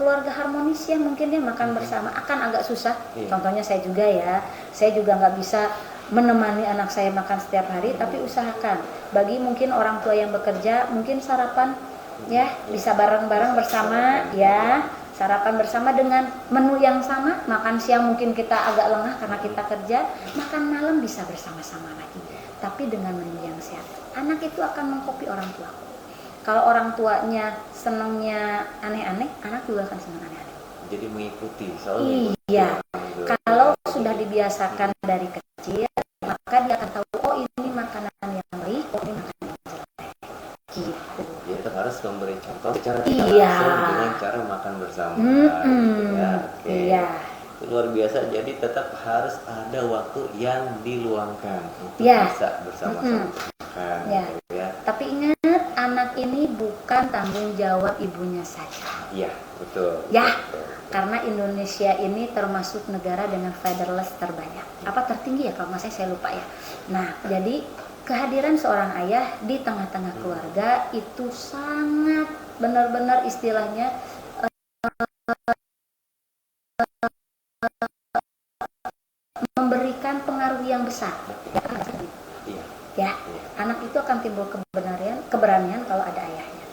keluarga harmonis ya, mungkin dia makan bersama akan agak susah. Contohnya saya juga ya, saya juga nggak bisa menemani anak saya makan setiap hari, tapi usahakan bagi mungkin orang tua yang bekerja, mungkin sarapan ya bisa bareng-bareng bersama ya, sarapan bersama dengan menu yang sama. Makan siang mungkin kita agak lengah karena kita kerja, makan malam bisa bersama-sama lagi, tapi dengan menu yang sehat. Anak itu akan mengkopi orang tua. Kalau orang tuanya senangnya aneh-aneh, anak juga akan senang aneh-aneh. Jadi mengikuti, selalu iya. Kalau sudah dibiasakan dari kecil, maka dia akan tahu, oh ini makanan yang baik, oh ini makanan yang jelek. Gitu. Dia tetap harus memberi contoh secara dengan cara makan bersama. Ya, oke. Iya. Itu luar biasa. Jadi tetap harus ada waktu yang diluangkan untuk bisa bersama-sama makan. Ya. Tapi ingat, anak ini bukan tanggung jawab ibunya saja. Iya, betul. Ya. Karena Indonesia ini termasuk negara dengan fatherless terbanyak. Apa tertinggi ya kalau nggak saya lupa ya. Nah, jadi kehadiran seorang ayah di tengah-tengah keluarga itu sangat benar-benar istilahnya memberikan pengaruh yang besar. Ya, anak itu akan timbul keberanian kalau ada ayahnya.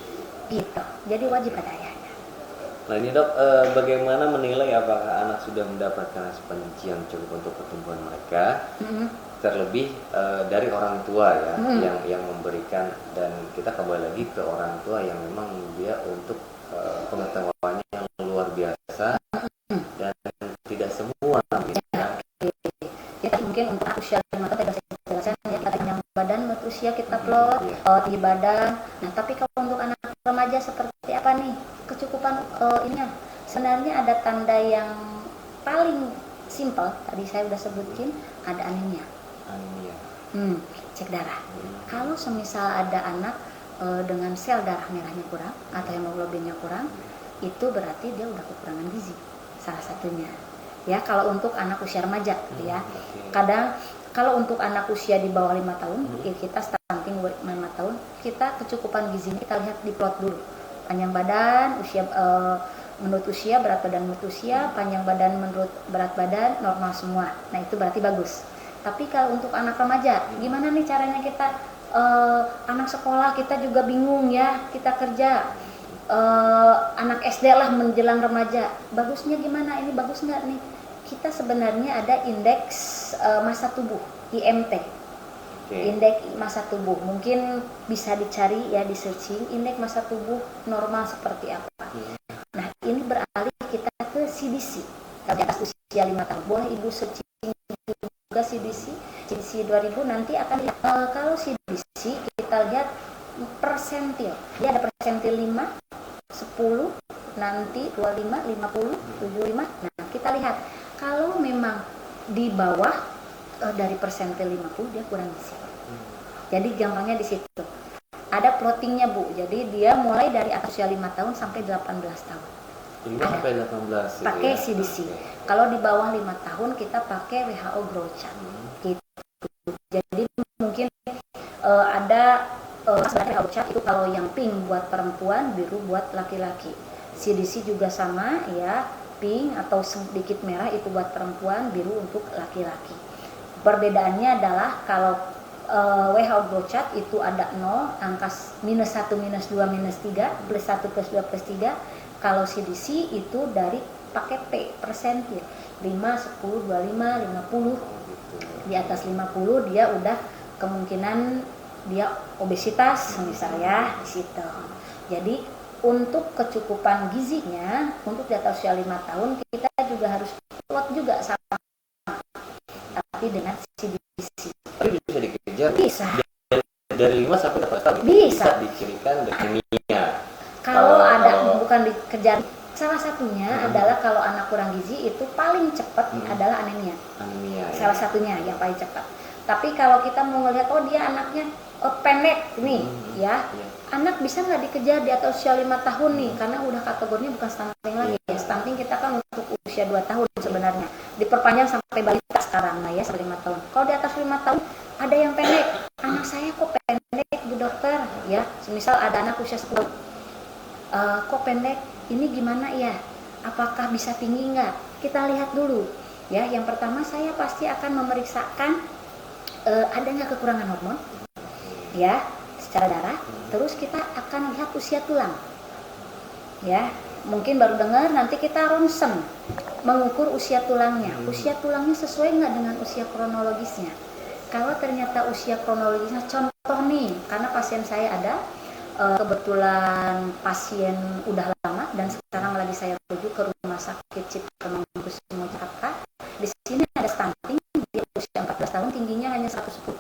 Gitu. Jadi wajib ada ayahnya. Nah ini dok, bagaimana menilai apakah anak sudah mendapatkan asupansi yang cukup untuk pertumbuhan mereka, terlebih dari orang tua ya, yang memberikan, dan kita kembali lagi ke orang tua yang memang dia untuk pengetahuannya yang luar biasa dan tidak semua. Ya, mungkin untuk usia 5 tahun tidak saya jelaskan ya, yang badan menurut usia kita plot tinggi badan. Nah tapi kalau untuk anak remaja seperti apa nih kecukupan ininya? Sebenarnya ada tanda yang paling simpel, tadi saya udah sebutin, ada anemia. Cek darah. Kalau semisal ada anak dengan sel darah merahnya kurang atau hemoglobinnya kurang, itu berarti dia udah kekurangan gizi, salah satunya. Ya, kalau untuk anak usia remaja gitu ya. Kadang kalau untuk anak usia di bawah 5 tahun, kita stunting 5 tahun, kita kecukupan gizinya kita lihat di plot dulu. Panjang badan, usia menurut usia, berat badan menurut usia, panjang badan menurut berat badan normal semua. Nah, itu berarti bagus. Tapi kalau untuk anak remaja, gimana nih caranya kita anak sekolah kita juga bingung ya, kita kerja. Anak SD lah menjelang remaja, bagusnya gimana, ini bagus nggak nih? Kita sebenarnya ada indeks massa tubuh IMT, indeks massa tubuh, mungkin bisa dicari ya di searching indeks massa tubuh normal seperti apa. Nah ini beralih kita ke CDC, kalau di atas usia 5 tahun boleh ibu searching juga CDC 2000, nanti akan kalau CDC kita lihat persentil, dia ada persentil 5, 10, nanti 25, 50, 75. Nah, kita lihat kalau memang di bawah dari persentil 50 dia kurang gizi. Jadi gampangnya di situ. Ada plottingnya Bu. Jadi dia mulai dari atas usia 5 tahun sampai 18 tahun. 5 sampai 18 pakai ya? CDC. Kalau di bawah 5 tahun kita pakai WHO Growth Chart. Gitu. Jadi mungkin ada WHO Chart itu kalau yang pink buat perempuan, biru buat laki-laki. CDC juga sama ya, pink atau sedikit merah itu buat perempuan, biru untuk laki-laki. Perbedaannya adalah kalau WHO Brochart itu ada 0, angka minus 1, minus 2, minus 3, plus 1, plus 2, plus 3. Kalau CDC itu dari pakai P, persentil, 5, 10, 25, 50. Di atas 50 dia udah kemungkinan dia obesitas misalnya di situ. Jadi untuk kecukupan gizinya untuk di atas usia 5 tahun kita juga harus kuat juga sama, tapi dengan CDC. Tapi bisa dikejar. Bisa. Dari 5 sampai 8 tahun. Bisa dicirikan leukemia. Kalau ada bukan dikejar. Salah satunya adalah kalau anak kurang gizi itu paling cepat adalah anemia. Anemia. Salah satunya yang paling cepat. Tapi kalau kita mau ngelihat dia anaknya pendek nih, ya. Anak bisa nggak dikejar di atas usia 5 tahun nih, karena udah kategorinya bukan stunting lagi. Ya. Stunting kita kan untuk usia 2 tahun sebenarnya. Diperpanjang sampai balita sekarang lah ya, sampai 5 tahun. Kalau di atas 5 tahun ada yang pendek. Anak saya kok pendek, Bu Dokter? Ya, misal ada anak usia 10. Kok pendek? Ini gimana ya? Apakah bisa tinggi nggak? Kita lihat dulu. Ya, yang pertama saya pasti akan memeriksakan adanya kekurangan hormon. Ya, secara darah. Terus kita akan lihat usia tulang. Ya, mungkin baru dengar nanti kita ronsen mengukur usia tulangnya. Usia tulangnya sesuai nggak dengan usia kronologisnya? Kalau ternyata usia kronologisnya, contoh nih, karena pasien saya ada kebetulan pasien udah lama dan sekarang lagi saya rujuk ke rumah sakit Cipta Mangunkusumo Jakarta. Di sini ada stunting, dia usia 14 tahun, tingginya hanya 110.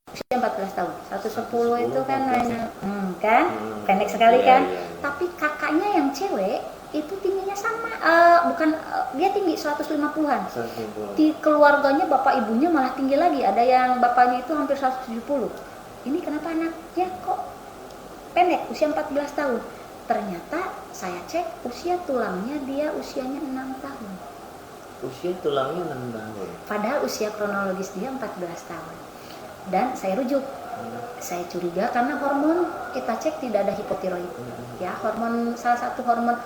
Usia 14 tahun, 110 itu kan hanya kan pendek sekali kan. Tapi kakaknya yang cewek itu tingginya sama, dia tinggi 150-an. Di keluarganya bapak ibunya malah tinggi lagi, ada yang bapaknya itu hampir 170. Ini kenapa anaknya kok pendek, usia 14 tahun? Ternyata saya cek usia tulangnya dia usianya 6 tahun. Usia tulangnya 6 tahun. Padahal usia kronologis dia 14 tahun. Dan saya rujuk. Saya curiga karena hormon kita cek tidak ada hipotiroid. Ya, hormon salah satu hormon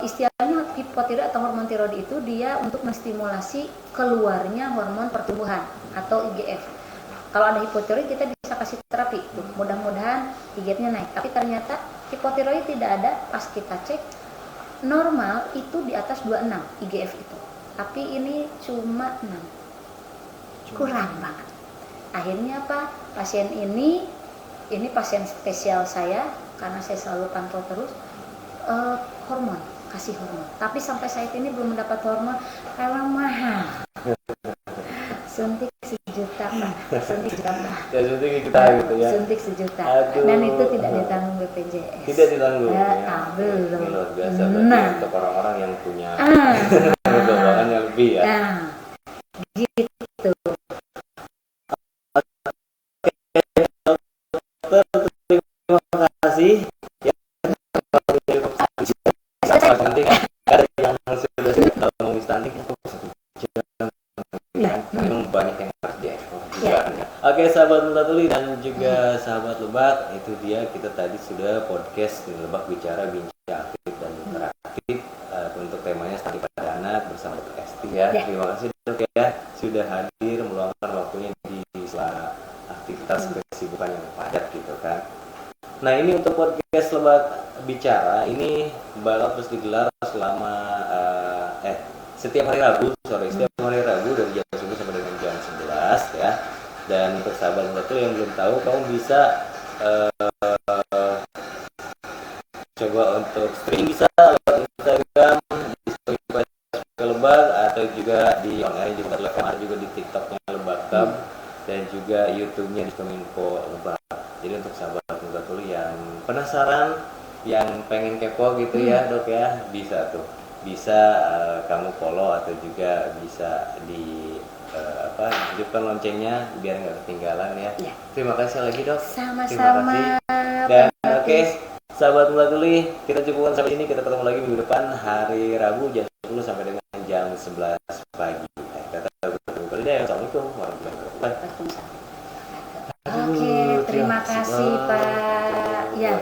istilahnya hipotiroid atau hormon tiroid itu dia untuk menstimulasi keluarnya hormon pertumbuhan atau IGF. Kalau ada hipotiroid kita bisa kasih terapi tuh. Mudah-mudahan IGF-nya naik. Tapi ternyata hipotiroid tidak ada. Pas kita cek normal itu di atas 26 IGF itu. Tapi ini cuma 6. Kurang banget. Akhirnya apa? Pasien ini pasien spesial saya karena saya selalu pantau terus hormon, kasih hormon. Tapi sampai saat ini belum mendapat hormon karena mahal. Suntik 1 juta Pak. Suntik 1 juta Pak. Ya, suntik kita gitu ya. Suntik 1 juta. Aduh. Dan itu tidak ditanggung BPJS. Tidak ditanggung. Belum. Ini luar biasa berarti untuk orang-orang yang punya keuangan yang lebih ya. Gitu. Terima kasih. Stunting ada yang sudah kalau stunting itu memang banyak yang harus diekspor juga. Oke, sahabat Multatuli dan juga sahabat Lebak, itu dia kita tadi sudah podcast di Lebak bicara bincang aktif dan interaktif untuk temanya stunting pada anak bersama Dr. Esti ya. Terima kasih Dok ya sudah hadir meluangkan waktunya di sela aktivitas kesibukan yang padat gitu kan. Nah, ini untuk podcast Lebak bicara ini bakal terus digelar selama setiap hari Rabu dari jam 10 sampai dengan jam 11 ya. Dan untuk sahabat Multatuli yang belum tahu, kamu bisa coba untuk streaming bisa lewat Instagram di Spotify Lebak atau juga di online juga ada juga di TikToknya Lebakam dan juga YouTube-nya di Kominfo Lebak. Jadi untuk sahabat Multatuli yang penasaran, yang pengen kepo gitu ya Dok ya, bisa kamu follow atau juga bisa hidupkan loncengnya biar nggak ketinggalan ya. Terima kasih lagi Dok. Sama-sama. Dan oke, sahabat Multatuli, kita cukupkan sampai ini. Kita ketemu lagi minggu depan hari Rabu jam 10 sampai dengan jam 11 pagi. Assalamualaikum warahmatullahi wabarakatuh. Oke, terima kasih Pak. Ya.